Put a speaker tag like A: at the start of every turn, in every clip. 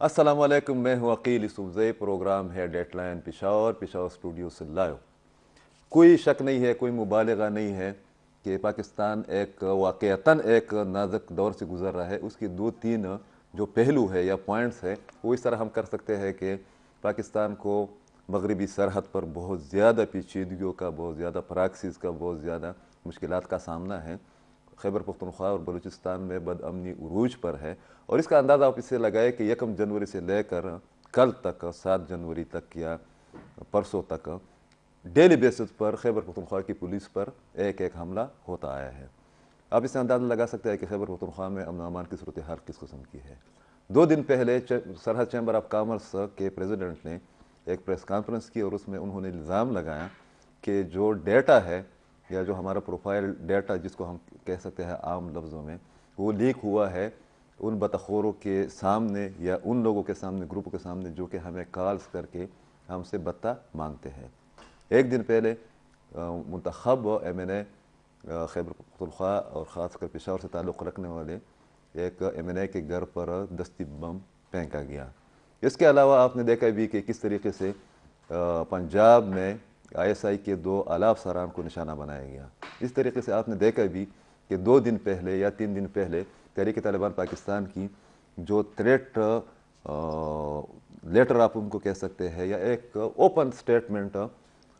A: अस्सलाम वालेकुम, मैं हूँ अकील यूसुफज़ई। प्रोग्राम है डेडलाइन पेशावर, पेशावर स्टूडियो से लाइव। कोई शक नहीं है, कोई मुबालगा नहीं है कि पाकिस्तान एक वाक़तन एक नाजुक दौर से गुज़र रहा है। उसकी दो तीन जो पहलू है या पॉइंट्स है वो इस तरह हम कर सकते हैं कि पाकिस्तान को मगरबी सरहद पर बहुत ज़्यादा पेचीदगियों का, बहुत ज़्यादा प्रॉक्सीज़ का, बहुत ज़्यादा मुश्किलात का सामना है। खैबर पख्तूनख्वा और बलूचिस्तान में बदअमनी उरूज पर है, और इसका अंदाज़ा आप इससे लगाए कि 1 जनवरी से लेकर कल तक, 7 जनवरी तक या परसों तक डेली बेसिस पर खैबर पख्तूनख्वा की पुलिस पर एक एक हमला होता आया है। आप इससे अंदाज़ा लगा सकते हैं कि खैबर पख्तूनख्वा में अमन अमान की सूरत हाल किस किस्म की है। 2 दिन पहले सरहद चैम्बर ऑफ कॉमर्स के प्रेसिडेंट ने एक प्रेस कॉन्फ्रेंस की और उसमें उन्होंने इल्ज़ाम लगाया कि जो डेटा है या जो हमारा प्रोफाइल डेटा जिसको हम कह सकते हैं आम लफ्ज़ों में, वो लीक हुआ है उन बतखोरों के सामने या उन लोगों के सामने, ग्रुप के सामने, जो कि हमें कॉल्स करके हमसे बत्ता मांगते हैं। एक दिन पहले मुंतखब MNA खैबर पख्तूनख्वा और ख़ासकर पेशावर से ताल्लुक़ रखने वाले एक MNA के घर पर दस्ती बम फेंका गया। इसके अलावा आपने देखा भी कि किस तरीके से पंजाब में ISI के 2 आला अफसरान को निशाना बनाया गया। इस तरीके से आपने देखा भी कि 2 दिन पहले या 3 दिन पहले तहरीक तालिबान पाकिस्तान की जो थ्रेट लेटर आप उनको कह सकते हैं या एक ओपन स्टेटमेंट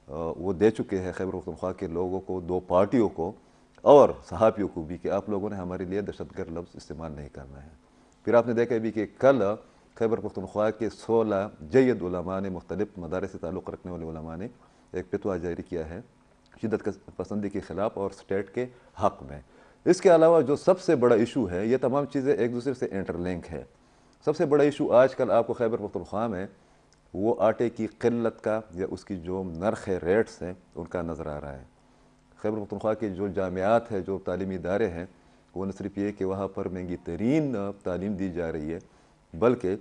A: वो दे चुके हैं खैबर पख्तूनख्वा के लोगों को, 2 पार्टियों को और सहाफ़ियों को भी, कि आप लोगों ने हमारे लिए दहशतगर्द लफ्ज़ इस्तेमाल नहीं करना है। फिर आपने देखा भी कि कल खैबर पख्तूनख्वा के 16 जय्यद उलमा ने, मुख्तलिफ मदारस से ताल्लुक़ रखने वाले उलमा ने एक फतवा जारी किया है शिद्दत पसंदी के ख़िलाफ़ और स्टेट के हक़ में। इसके अलावा जो सबसे बड़ा इशू है, ये तमाम चीज़ें एक दूसरे से इंटरलिंक है। सबसे बड़ा इशू आजकल आपको खैबर पख्तूनख्वा में वो आटे की किल्लत का या उसकी जो नरख़ रेट्स हैं उनका नज़र आ रहा है। खैबर पख्तूनख्वा के जो जामियात है, जो तालीमी इदारे हैं, वो न सिर्फ ये कि वहाँ पर महंगी तरीन तालीम दी जा रही है, बल्कि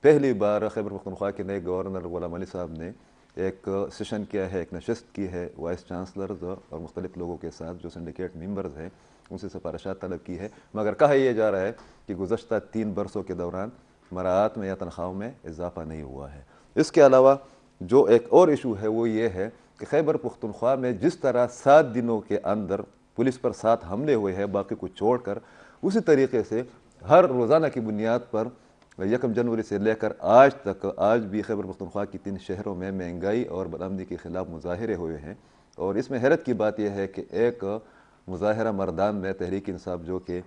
A: पहली बार खैबर पख्तूनख्वा के नए गवर्नर गुलाम अली साहब ने एक सेशन किया है, एक नशस्त की है वाइस चांसलर्स और मुख्तलिफ लोगों के साथ जो सिंडिकेट मेंबर्स हैं उनसे सिफारिशात तलब की है। मगर कहा यह जा रहा है कि गुज़श्ता 3 बरसों के दौरान मराआत में या तनख्वाहों में इजाफा नहीं हुआ है। इसके अलावा जो एक और इशू है वो ये है कि खैबर पख्तूनख्वा में जिस तरह 7 दिनों के अंदर पुलिस पर 7 हमले हुए हैं बाकी को छोड़कर, उसी तरीके से हर रोज़ाना की बुनियाद पर 1 जनवरी से लेकर आज तक, आज भी खैबर पख्तूनख्वा की 3 शहरों में महंगाई और बदअमनी के ख़िलाफ़ मुजाहरे हुए हैं। और इसमें हैरत की बात यह है कि एक मुजाहरा मर्दान में तहरीक इंसाफ जो कि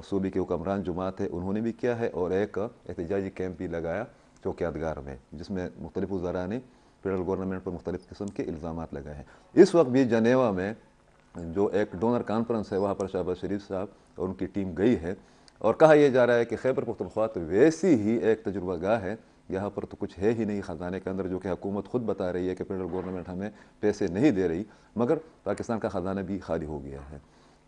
A: सूबे के हुक्मरान जमात है उन्होंने भी किया है, और एक एहतजाजी कैंप भी लगाया चौक यादगार में, जिसमें मुख्तलिफ वज़रा ने फेडरल गवर्नमेंट पर मुख्तलिफ किस्म के इल्ज़ामात लगाए हैं। इस वक्त भी जनेवा में जो एक डोनर कॉन्फ्रेंस है वहाँ पर शहबाज शरीफ साहब और उनकी टीम गई है, और कहा यह जा रहा है कि खैबर पख्तूनख्वा तो वैसी ही एक तजुर्बागाह है, यहाँ पर तो कुछ है ही नहीं ख़जाने के अंदर, जो कि हुकूमत खुद बता रही है कि फेडरल गवर्नमेंट हमें पैसे नहीं दे रही, मगर पाकिस्तान का ख़जाना भी खाली हो गया है।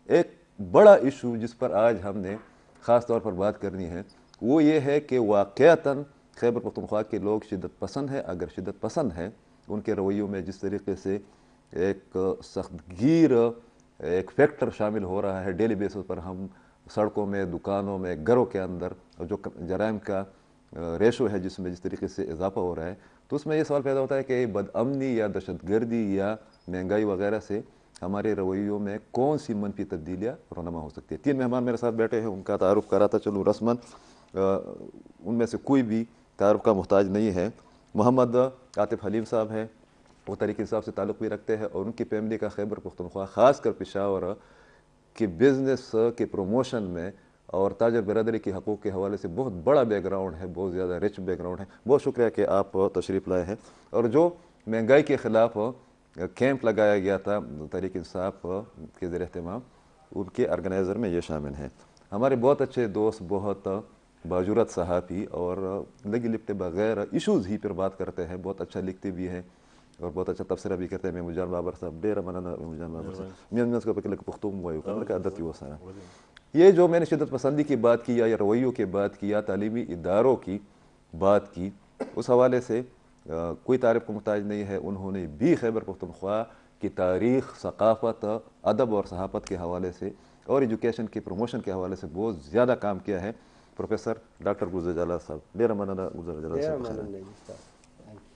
A: एक बड़ा इशू जिस पर आज हमने ख़ास तौर पर बात करनी है वो ये है कि वाक़तन खैबर पख्तूनख्वा के लोग शिद्दत पसंद है। अगर शिद्दत पसंद है, उनके रवैयों में जिस तरीके से एक सख्तगीर एक फैक्टर शामिल हो रहा है, डेली बेसिस पर हम सड़कों में, दुकानों में, घरों के अंदर जो जराइम का रेशो है जिसमें जिस तरीके से इजाफा हो रहा है, तो उसमें ये सवाल पैदा होता है कि बदअमनी या दहशतगर्दी या महंगाई वगैरह से हमारे रवैयों में कौन सी मनफी तब्दीलियाँ रोनमा हो सकती है। 3 मेहमान मेरे साथ बैठे हैं, उनका तारुफ कराता चलूँ रस्मन। उनमें से कोई भी तारुफ का मोहताज नहीं है। मोहम्मद आतिफ हलीम साहब हैं, वो तहरीक इंसाफ से ताल्लुक़ भी रखते हैं, और उनकी फैमिली का खैबर पख्तूनख्वा ख़ासकर पेशावर कि बिज़नेस के प्रमोशन में और ताजर बरदरी के हकूक़ के हवाले से बहुत बड़ा बैकग्राउंड है, बहुत ज़्यादा रिच बैकग्राउंड है। बहुत शुक्रिया कि आप तशरीफ़ लाए हैं। और जो महंगाई के ख़िलाफ़ कैंप लगाया गया था तहरीक इंसाफ के ज़रिए एहतमाम, उनके ऑर्गेनाइज़र में ये शामिल हैं। हमारे बहुत अच्छे दोस्त, बहुत बाजुरत सहाफ़ी और लगी लिपटे बगैर इशूज़ ही पर बात करते हैं, बहुत अच्छा लिखते भी हैं और बहुत अच्छा तबसरा भी करते हैं। मैं मुजान बाबर साहब डेरा मनाना मुजान बाबर साहब मियां को पकड़ के पुख्तूम हुआ का आदत ही वो सारा। ये जो मैंने शिद्दत पसंदी की बात की या रवैयों की बात की या तालीमी इदारों की बात की, उस हवाले से कोई तारीफ़ को मुहताज नहीं है। उन्होंने भी खैबर पख्तूनख्वा की तारीख़, सकाफ़त, अदब और सहाफ़त के हवाले से और एजुकेशन के प्रमोशन के हवाले से बहुत ज़्यादा काम किया है। प्रोफेसर डॉक्टर गुलजार जलाल साहब, डेरा मौलाना गुलजार जलाल साहब,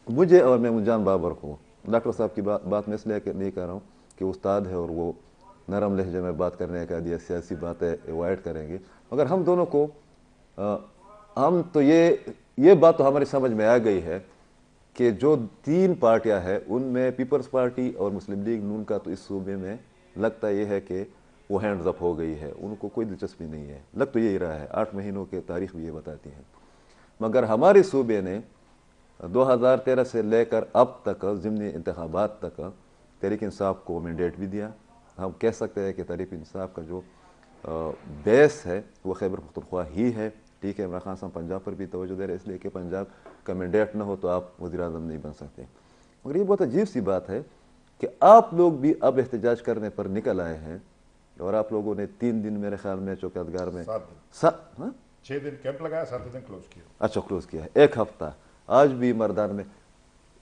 A: मुझे और मैं मुजान बाबर को डॉक्टर साहब की बात मैं इसलिए नहीं कर रहा हूँ कि उस्ताद है और वो नरम लहजे में बात करने का दिया सियासी बातें अवॉइड करेंगे, मगर हम दोनों को हम तो ये बात तो हमारी समझ में आ गई है कि जो 3 पार्टियां हैं उनमें पीपल्स पार्टी और मुस्लिम लीग नून का तो इस सूबे में लगता ये है कि वो हैंड्स अप हो गई है, उनको कोई दिलचस्पी नहीं है, लग तो यही रहा है, 8 महीनों की तारीख भी ये बताती है। मगर हमारे सूबे ने 2013 से लेकर अब तक ज़िमनी इंतखाबात तक तहरीक इंसाफ को मैंडेट भी दिया। हम कह सकते हैं कि तहरीक इंसाफ का जो बेस है वो खैबर पख्तूनख्वा ही है। ठीक है, इमरान खान साहब पंजाब पर भी तवज्जो दे रहे इसलिए कि पंजाब का मैंडेट न हो तो आप वज़ीर आज़म नहीं बन सकते। मगर ये बहुत अजीब सी बात है कि आप लोग भी अब एहतजाज करने पर निकल आए हैं और आप लोगों ने 3 दिन मेरे ख्याल में चौकीदार में
B: 6 दिन कैंप लगाया, 7 दिन क्लोज किया।
A: अच्छा, क्लोज किया है, 1 हफ्ता। आज भी मर्दान में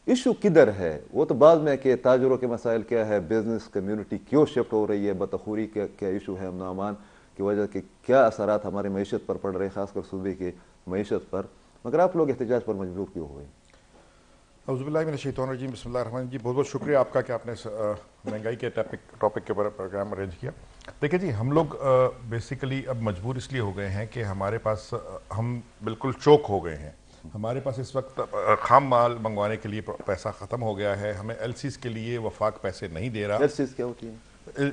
A: इशू किधर है? वो तो बाद में कि ताजरों के मसाइल क्या है, बिजनेस कम्युनिटी क्यों शिफ्ट हो रही है, बतखूरी क्या इशू है, अमन अमान की वजह के क्या असरात हमारी मईशत पर पड़ रहे हैं, खासकर सूबे की मईशत पर, मगर आप लोग एहतजाज पर मजबूर क्यों हुए?
B: औज़ुबिल्लाहि मिनश्शैतानिर्रजीम, बिस्मिल्लाहिर्रहमानिर्रहीम। जी बहुत बहुत शुक्रिया आपका कि आपने महंगाई के टॉपिक के ऊपर प्रोग्राम अरेंज किया। देखिए जी, हम लोग बेसिकली अब मजबूर इसलिए हो गए हैं कि हमारे पास हम बिल्कुल चौक हो गए हैं। हमारे पास इस वक्त खाम माल मंगवाने के लिए पैसा ख़त्म हो गया है। हमें एलसीज के लिए वफाक पैसे नहीं दे रहा।
A: एलसीज क्या होती है?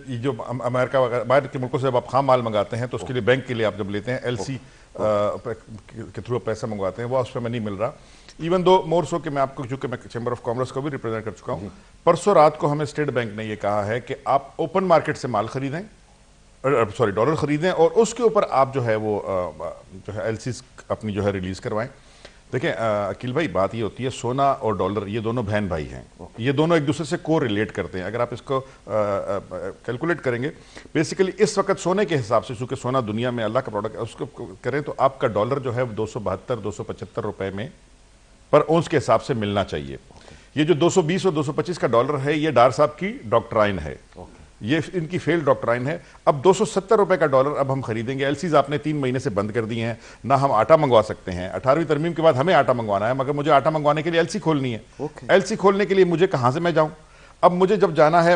B: ये जो अमेरिका वगैरह बाहर के मुल्कों से जब आप खाम माल मंगाते हैं तो उसके लिए बैंक के लिए आप जब लेते हैं एलसी के थ्रू पैसा मंगवाते हैं, वो उस पर नहीं मिल रहा। इवन दो मोर सो कि मैं आपको, चूंकि मैं चैम्बर ऑफ कॉमर्स को भी रिप्रेजेंट कर चुका हूँ, परसों रात को हमें स्टेट बैंक ने ये कहा है कि आप ओपन मार्केट से माल खरीदें, सॉरी डॉलर खरीदें और उसके ऊपर आप जो है वो जो है एलसीज अपनी जो है रिलीज करवाएं। देखें अकील भाई, बात ये होती है सोना और डॉलर ये दोनों बहन भाई हैं, ये दोनों एक दूसरे से को रिलेट करते हैं। अगर आप इसको कैलकुलेट करेंगे बेसिकली इस वक्त सोने के हिसाब से, चूंकि सोना दुनिया में अल्लाह का प्रोडक्ट है, उसको करें तो आपका डॉलर जो है 272-275 रुपए में पर औंस के हिसाब से मिलना चाहिए। ये जो 220 और 225 का डॉलर है ये डार साहब की डॉक्ट्राइन है, ये इनकी फेल डॉक्ट्राइन है। अब 270 रुपए का डॉलर अब हम खरीदेंगे। एलसीज आपने 3 महीने से बंद कर दिए हैं, ना हम आटा मंगवा सकते हैं। 18वीं तरमीम के बाद हमें आटा मंगवाना है, मगर मुझे आटा मंगवाने के लिए एलसी खोलनी है। एलसी खोलने के लिए मुझे कहां से मैं जाऊं? अब मुझे जब जाना है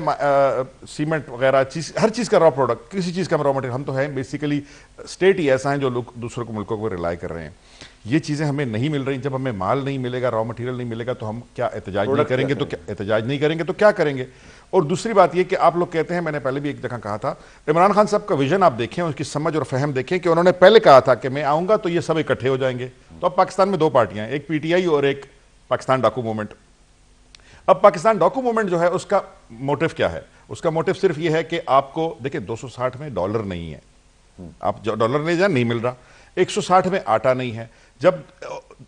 B: सीमेंट वगैरह चीज, हर चीज का रॉ प्रोडक्ट, किसी चीज का रॉ मटेरियल, हम तो हैं बेसिकली स्टेट ही ऐसा है जो लोग दूसरों को मुल्कों को रिलाई कर रहे हैं। ये चीजें हमें नहीं मिल रही। जब हमें माल नहीं मिलेगा, रॉ मटेरियल नहीं मिलेगा, तो हम क्या एहतजाज नहीं करेंगे? तो क्या एहतजाज नहीं करेंगे तो क्या करेंगे? और दूसरी बात ये कि आप लोग कहते हैं, मैंने पहले भी एक जगह कहा था, इमरान खान साहब का विजन आप देखें, उसकी समझ और फहम देखें कि उन्होंने पहले कहा था कि मैं आऊंगा तो ये सब इकट्ठे हो जाएंगे। तो अब पाकिस्तान में 2 पार्टियां हैं, एक पीटीआई और एक पाकिस्तान डाकू मूवमेंट। अब पाकिस्तान डाकू मूवमेंट जो है उसका मोटिव क्या है? उसका मोटिव सिर्फ ये है कि आपको देखिए 260 में डॉलर नहीं है, आप जो डॉलर ले जाए नहीं मिल रहा, 160 में आटा नहीं है, जब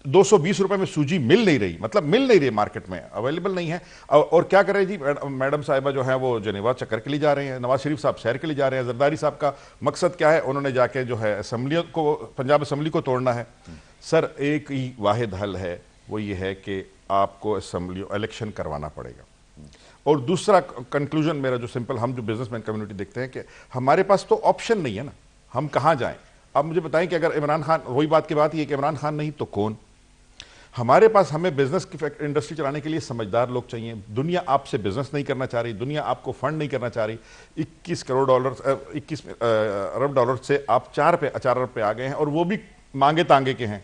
B: 220 रुपए में सूजी मिल नहीं रही, मतलब मिल नहीं रही मार्केट में, अवेलेबल नहीं है, और क्या करें जी? मैडम साहिबा जो है वो जेनेवा चक्कर के लिए जा रहे हैं, नवाज शरीफ साहब सैर के लिए जा रहे हैं। जरदारी साहब का मकसद क्या है? उन्होंने जाके जो है असम्बली को, पंजाब असम्बली को तोड़ना है। सर एक ही वाहिद हल है, वो ये है कि आपको असम्बली इलेक्शन करवाना पड़ेगा। और दूसरा कंक्लूजन मेरा जो सिंपल, हम जो बिजनेसमैन कम्युनिटी देखते हैं कि हमारे पास तो ऑप्शन नहीं है ना, हम कहाँ जाएं? आप मुझे बताएं कि अगर इमरान खान, वही बात की बात ये कि इमरान खान नहीं तो कौन? हमारे पास, हमें बिजनेस की इंडस्ट्री चलाने के लिए समझदार लोग चाहिए। दुनिया आपसे बिजनेस नहीं करना चाह रही, दुनिया आपको फंड नहीं करना चाह रही। 21 अरब डॉलर से आप 4 अरब पे आ गए हैं, और वो भी मांगे तांगे के हैं,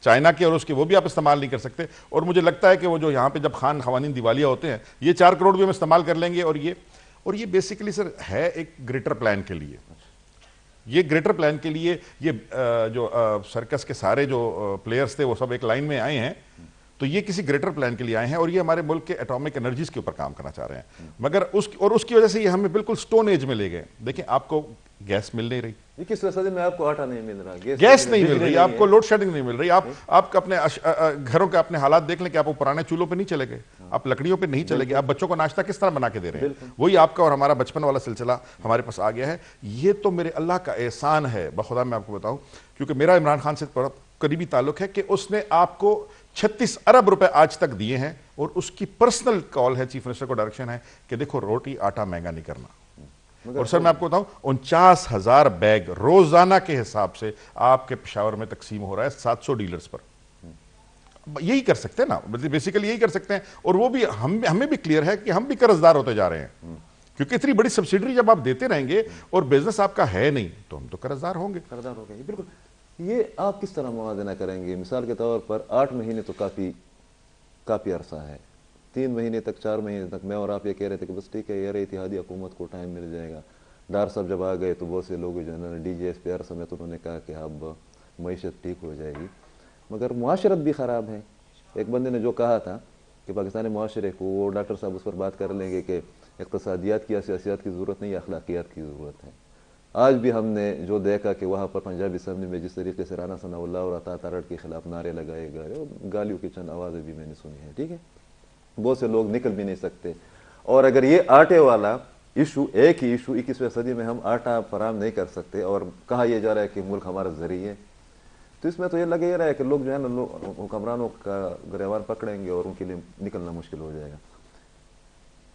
B: चाइना के और उसके, वो भी आप इस्तेमाल नहीं कर सकते। और मुझे लगता है कि वो जो यहाँ पे जब खान खवानीन दिवालिया होते हैं, ये 4 करोड़ भी हम इस्तेमाल कर लेंगे। और ये बेसिकली सर है एक ग्रेटर प्लान के लिए। ये ग्रेटर प्लान के लिए ये जो सर्कस के सारे जो प्लेयर्स थे वो सब एक लाइन में आए हैं, तो ये किसी ग्रेटर प्लान के लिए आए हैं, और ये हमारे मुल्क के एटॉमिक एनर्जीज के ऊपर काम करना चाह रहे हैं। मगर उसकी वजह से ये हमें बिल्कुल स्टोन एज में ले गए। देखिए आपको गैस मिल नहीं रही,
A: 21 सदी में आपको आटा नहीं मिल रहा,
B: गैस नहीं मिल रही, आपको लोड शेडिंग नहीं मिल रही। आप अपने घरों के अपने हालात देख लें कि आप वो पुराने चूल्हों पे नहीं चले गए, आप लकड़ियों पे नहीं चले गए, आप बच्चों को नाश्ता किस तरह बना के दे रहे हैं? वही आपका और हमारा बचपन वाला सिलसिला हमारे पास आ गया है। ये तो मेरे अल्लाह का एहसान है, बखुदा मैं आपको बताऊं, क्योंकि मेरा इमरान खान से करीबी ताल्लुक है कि उसने आपको 36 अरब रुपए आज तक दिए हैं, और उसकी पर्सनल कॉल है, चीफ मिनिस्टर को डायरेक्शन है कि देखो रोटी आटा महंगा नहीं करना। اور سر میں آپ کو بتاؤں 49,000 بیگ روزانہ کے حساب سے آپ کے پشاور میں تقسیم ہو رہا ہے 700 ڈیلرز پر. یہی کر سکتے ہیں نا, بیسیکلی یہی کر سکتے ہیں. اور وہ بھی ہمیں بھی کلیئر ہے کہ ہم بھی قرض دار ہوتے جا رہے ہیں, کیونکہ اتنی بڑی سبسیڈری جب آپ دیتے رہیں گے اور بزنس آپ کا ہے نہیں تو ہم تو قرض دار ہوں گے.
A: بالکل. یہ آپ کس طرح موازنہ کریں گے؟ مثال کے طور پر 8 مہینے تو کافی عرصہ ہے. 3 مہینے تک 4 مہینے تک میں اور آپ یہ کہہ رہے تھے کہ بس ٹھیک ہے یار اتحادی حکومت کو ٹائم مل جائے گا. ڈار صاحب جب آ گئے تو بہت سے لوگ جو ہے نا ڈی جی ایس پہ ہر سمے تو انہوں نے کہا کہ اب معیشت ٹھیک ہو جائے گی, مگر معاشرت بھی خراب ہے. ایک بندے نے جو کہا تھا کہ پاکستانی معاشرے کو, وہ ڈاکٹر صاحب اس پر بات کر لیں گے کہ اقتصادیات کی یا سیاسیات کی ضرورت نہیں, اخلاقیات کی ضرورت ہے. آج بھی ہم نے جو دیکھا کہ وہاں پر پنجاب اسمبلی میں جس طریقے سے رانا ثناء اللہ اور عطا تارڑ کے خلاف نعرے لگائے گئے اور گالیوں کی چند آوازیں بھی میں نے سنی ہیں. ٹھیک ہے, بہت سے لوگ نکل بھی نہیں سکتے. اور اگر یہ آٹے والا ایشو, ایک ہی ایشو 21ویں صدی میں ہم آٹا فراہم نہیں کر سکتے اور کہا یہ جا رہا ہے کہ ملک ہمارا ذریعہ ہے, تو اس میں تو یہ لگے ہی رہا ہے کہ لوگ جو ہے نا حکمرانوں کا گریبان پکڑیں گے اور ان کے لیے نکلنا مشکل ہو جائے گا.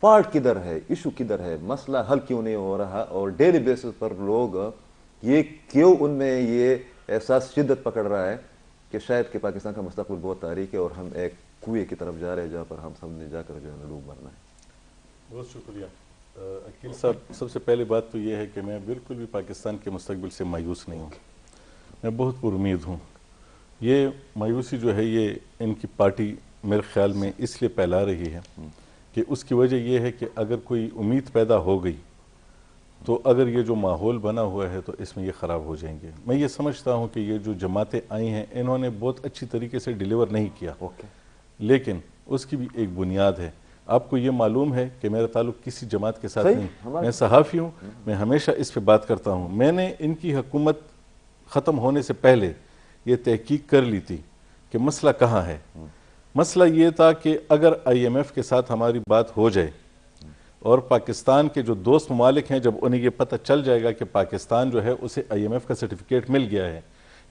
A: پارٹ کدھر ہے, ایشو کدھر ہے, مسئلہ حل کیوں نہیں ہو رہا, اور ڈیلی بیسس پر لوگ یہ کیوں ان میں یہ احساس شدت پکڑ رہا ہے کہ شاید کہ پاکستان کا مستقبل بہت تاریک ہے اور ہم ایک کنویں کی طرف جا رہے ہیں جہاں پر ہم سب نے جا کر جو ہے ڈوب مرنا ہے.
C: بہت شکریہ عقیل صاحب. سب سے پہلی بات تو یہ ہے کہ میں بالکل بھی پاکستان کے مستقبل سے مایوس نہیں ہوں, میں بہت پر امید ہوں. یہ مایوسی جو ہے یہ ان کی پارٹی میرے خیال میں اس لیے پھیلا رہی ہے کہ اس کی وجہ یہ ہے کہ اگر کوئی امید پیدا ہو گئی تو اگر یہ جو ماحول بنا ہوا ہے تو اس میں یہ خراب ہو جائیں گے. میں یہ سمجھتا ہوں کہ یہ جو جماعتیں آئی ہیں انہوں نے بہت اچھی طریقے سے ڈیلیور نہیں کیا, لیکن اس کی بھی ایک بنیاد ہے. آپ کو یہ معلوم ہے کہ میرا تعلق کسی جماعت کے ساتھ نہیں, میں صحافی ہوں, میں ہمیشہ اس پہ بات کرتا ہوں. میں نے ان کی حکومت ختم ہونے سے پہلے یہ تحقیق کر لی تھی کہ مسئلہ کہاں ہے. مسئلہ یہ تھا کہ اگر آئی ایم ایف کے ساتھ ہماری بات ہو جائے اور پاکستان کے جو دوست ممالک ہیں جب انہیں یہ پتہ چل جائے گا کہ پاکستان جو ہے اسے آئی ایم ایف کا سرٹیفکیٹ مل گیا ہے,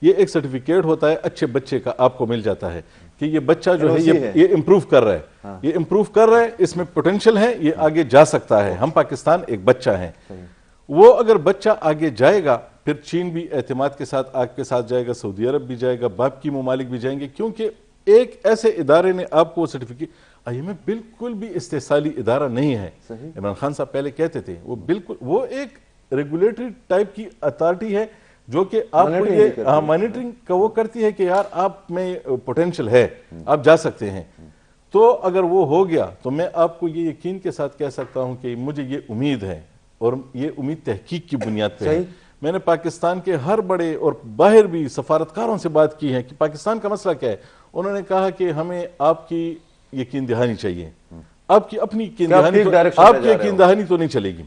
C: یہ ایک سرٹیفکیٹ ہوتا ہے اچھے بچے کا, آپ کو مل جاتا ہے کہ یہ بچہ جو ہے یہ امپروو کر رہا ہے, یہ امپروو کر رہا ہے, اس میں پوٹینشل ہے, یہ آگے جا سکتا ہے. ہم پاکستان ایک بچہ ہیں, وہ اگر بچہ آگے جائے گا پھر چین بھی اعتماد کے ساتھ آپ کے ساتھ جائے گا, سعودی عرب بھی جائے گا, باقی ممالک بھی جائیں گے, کیونکہ ایک ایسے ادارے نے آپ کو سرٹیفکیٹ. آئی ایم ایف بالکل بھی استحصالی ادارہ نہیں ہے. عمران خان صاحب پہلے کہتے تھے وہ بالکل وہ ایک ریگولیٹری ٹائپ کی اتھارٹی ہے جو کہ آپ کو یہ مانیٹرنگ کا وہ کرتی ہے کہ یار آپ میں پوٹینشل ہے, آپ جا سکتے ہیں. تو اگر وہ ہو گیا تو میں آپ کو یہ یقین کے ساتھ کہہ سکتا ہوں کہ مجھے یہ امید ہے, اور یہ امید تحقیق کی بنیاد پہ ہے. میں نے پاکستان کے ہر بڑے اور باہر بھی سفارتکاروں سے بات کی ہے کہ پاکستان کا مسئلہ کیا ہے. انہوں نے کہا کہ ہمیں آپ کی یقین دہانی چاہیے, آپ کی اپنی یقین دہانی تو نہیں چلے گی,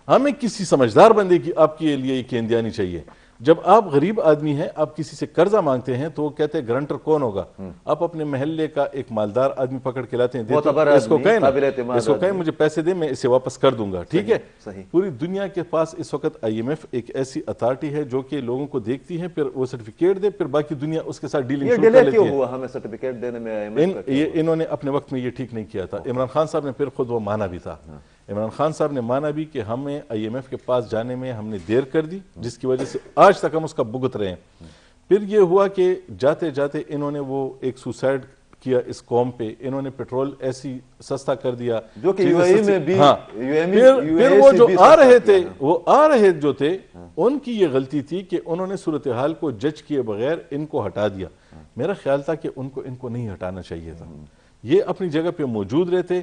C: ہمیں کسی سمجھدار بندے کی آپ کے لیے یقین دہانی چاہیے. جب آپ غریب آدمی ہیں, آپ کسی سے قرضہ مانگتے ہیں تو وہ کہتے ہیں گرانٹر کون ہوگا. آپ اپنے محلے کا ایک مالدار آدمی پکڑ کے لاتے ہیں, اس کو کہیں مجھے پیسے دے میں اسے واپس کر دوں گا. ٹھیک ہے, پوری دنیا کے پاس اس وقت آئی ایم ایف ایک ایسی اتھارٹی ہے جو کہ لوگوں کو دیکھتی ہے, پھر وہ سرٹیفکیٹ دے, پھر باقی دنیا اس کے ساتھ ڈیلنگ شروع کر لیتی ہے. انہوں نے اپنے وقت میں یہ ٹھیک نہیں کیا تھا. عمران خان صاحب نے پھر خود وہ مانا بھی تھا. عمران خان صاحب نے مانا بھی کہ ہمیں آئی ایم ایف کے پاس جانے میں ہم نے دیر کر دی, جس کی وجہ سے آج تک ہم اس کا بھگت رہے ہیں. پھر یہ ہوا کہ جاتے جاتے انہوں نے وہ ایک سوسائڈ کیا اس قوم پہ, انہوں نے پیٹرول ایسی سستا کر دیا جو کہ پھر وہ جو آ رہے تھے, وہ آ رہے جو تھے, ان کی یہ غلطی تھی کہ انہوں نے صورتحال کو جج کیے بغیر ان کو ہٹا دیا. میرا خیال تھا کہ ان کو نہیں ہٹانا چاہیے تھا, یہ اپنی جگہ پہ موجود رہتے.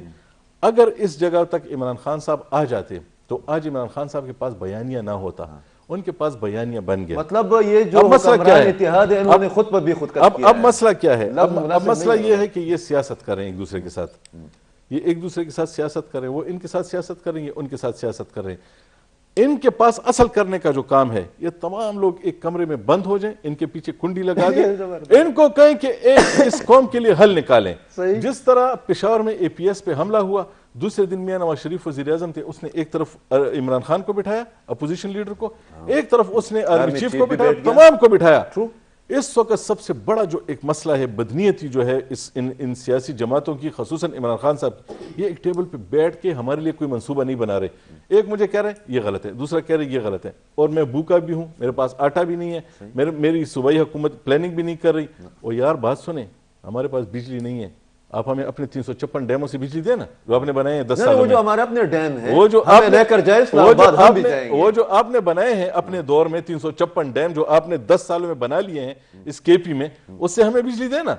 C: اگر اس جگہ تک عمران خان صاحب آ جاتے تو آج عمران خان صاحب کے پاس بیانیہ نہ ہوتا, ان کے پاس بیانیہ بن گیا.
A: مطلب یہ جو حکمران اتحاد ہے انہوں نے خود پر بھی خود کیا ہے.
C: اب مسئلہ کیا ہے؟ اب مسئلہ یہ ہے کہ یہ سیاست کریں ایک دوسرے کے ساتھ, یہ ایک دوسرے کے ساتھ سیاست کریں, وہ ان کے ساتھ سیاست کریں, یہ ان کے ساتھ سیاست کریں. ان کے پاس اصل کرنے کا جو کام ہے, یہ تمام لوگ ایک کمرے میں بند ہو جائیں, ان کے پیچھے کنڈی لگا دیں, ان کو کہیں کہ اس قوم کے لیے حل نکالیں. جس طرح پشاور میں اے پی ایس پہ حملہ ہوا, دوسرے دن میاں نواز شریف وزیر اعظم تھے, اس نے ایک طرف عمران خان کو بٹھایا اپوزیشن لیڈر کو, ایک طرف اس نے آرمی چیف کو بٹھایا, تمام کو بٹھایا. اس وقت سب سے بڑا جو ایک مسئلہ ہے بدنیتی جو ہے ان سیاسی جماعتوں کی، خصوصاً عمران خان صاحب، یہ ایک ٹیبل پہ بیٹھ کے ہمارے لیے کوئی منصوبہ نہیں بنا رہے. ایک مجھے کہہ رہے ہیں یہ غلط ہے، دوسرا کہہ رہے ہیں یہ غلط ہے، اور میں بھوکا بھی ہوں، میرے پاس آٹا بھی نہیں ہے، میری صوبائی حکومت پلاننگ بھی نہیں کر رہی. اور یار بات سنیں، ہمارے پاس بجلی نہیں ہے، آپ ہمیں اپنے 356 ڈیموں سے بجلی دیں نا جو آپ نے بنائے ہیں 10 سالوں میں.
A: وہ جو ہمارے اپنے ڈیم ہیں
C: وہ جو
A: ہمیں لے کر جائے اسلام آباد ہم بھی جائیں گے.
C: وہ جو آپ نے بنائے ہیں اپنے دور میں 356 ڈیم جو آپ نے 10 سالوں میں بنا لیے ہیں اس کے پی میں، اس سے ہمیں بجلی دینا.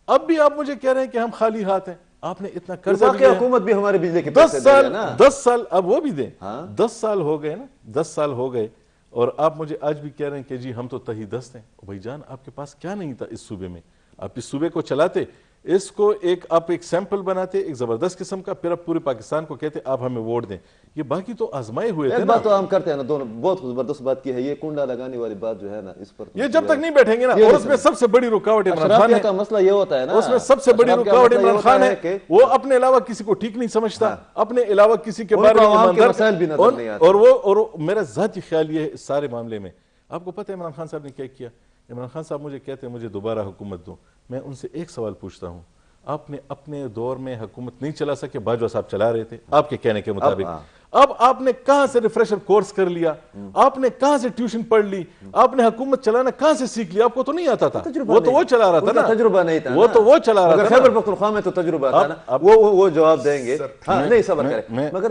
C: اب بھی آپ مجھے کہہ رہے ہیں کہ ہم خالی ہاتھ ہیں. آپ نے اتنا قرضہ بھی
A: حکومت بھی ہمارے بجلی کے پیسے دے رہی ہے نا.
C: 10 سال اب وہ بھی دیں. 10 سال ہو گئے نا، 10 سال ہو گئے، اور آپ مجھے آج بھی کہہ رہے ہیں کہ جی ہم تو تہی دست ہیں. بھائی جان آپ کے پاس کیا نہیں تھا اس صوبے میں؟ آپ اس صوبے کو چلاتے، اس کو آپ ایک سیمپل بناتے ایک زبردست قسم کا، پھر آپ پورے پاکستان کو کہتے آپ ہمیں ووٹ دیں. یہ باقی تو آزمائے ہوئے تھے
A: ایک
C: نا.
A: بات تو ہم کرتے ہیں نا دونوں، بہت زبردست بات کی ہے یہ کنڈا لگانے والی بات جو ہے نا، اس پر
C: یہ جب تک نہیں بیٹھیں گے نا. اور اس میں سب سے بڑی رکاوٹ عمران خان ہے.
A: کا مسئلہ یہ ہوتا ہے نا،
C: اس میں سب سے بڑی رکاوٹ عمران خان ہے. وہ اپنے علاوہ کسی کو ٹھیک نہیں سمجھتا، اپنے علاوہ کسی کے بارے میں، اور میرا ذاتی خیال یہ ہے اس سارے معاملے میں. آپ کو پتہ ہے عمران خان صاحب نے کیا کیا؟ عمران خان صاحب مجھے کہتے ہیں مجھے دوبارہ حکومت دو. میں ان سے ایک سوال پوچھتا ہوں، آپ نے اپنے دور میں حکومت نہیں چلا سکے، باجوہ صاحب چلا رہے تھے آپ کے کہنے کے مطابق. اب آپ نے کہاں سے ریفریشر کورس کر لیا؟ آپ نے کہاں سے ٹیوشن پڑھ لی؟ آپ نے حکومت چلانا کہاں سے سیکھ لیا؟ آپ کو تو نہیں آتا تھا، وہ تو وہ چلا رہا تھا نا.
A: تجربہ نہیں تھا،
C: وہ تو وہ چلا رہا تھا.
A: خیبر پختونخوا میں تو تجربہ تھا نا، وہ جواب دیں گے. نہیں صبر کریں. مگر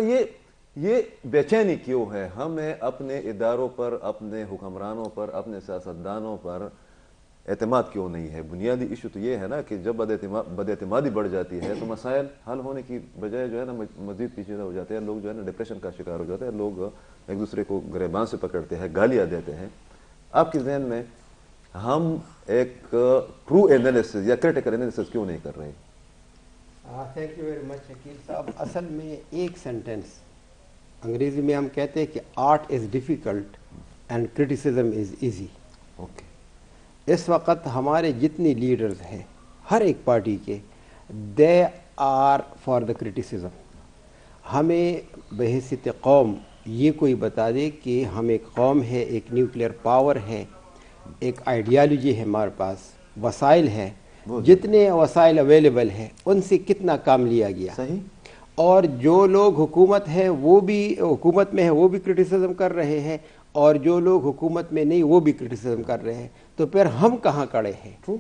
A: یہ بے چینی کیوں ہے؟ ہمیں اپنے اداروں پر، اپنے حکمرانوں پر، اپنے سیاستدانوں پر اعتماد کیوں نہیں ہے؟ بنیادی ایشو تو یہ ہے نا کہ جب بد اعتمادی بڑھ جاتی ہے تو مسائل حل ہونے کی بجائے جو ہے نا مزید پیچیدہ ہو جاتے ہیں. لوگ جو ہے نا ڈپریشن کا شکار ہو جاتے ہیں، لوگ ایک دوسرے کو گریباں سے پکڑتے ہیں، گالیاں دیتے ہیں. آپ کے ذہن میں ہم ایک ٹرو اینالیسس یا کریٹیکل اینالیسس کیوں نہیں کر رہے؟
D: Thank you very much Shakeel صاحب. اصل میں ایک سینٹنس انگریزی میں ہم کہتے ہیں کہ art is difficult and criticism is easy.
A: Okay.
D: اس وقت ہمارے جتنے لیڈرز ہیں ہر ایک پارٹی کے، they are for the criticism. ہمیں بحیثیت قوم یہ کوئی بتا دے کہ ہم ایک قوم ہے، ایک نیوکلیئر پاور ہے، ایک آئیڈیالوجی ہے ہمارے پاس، وسائل ہے، جتنے وسائل اویلیبل ہیں ان سے کتنا کام لیا گیا.
A: صحیح.
D: اور جو لوگ حکومت ہے وہ بھی حکومت میں ہے وہ بھی کرٹیسزم کر رہے ہیں، اور جو لوگ حکومت میں نہیں وہ بھی کرٹیسزم کر رہے ہیں. تو پھر ہم کہاں کھڑے ہیں؟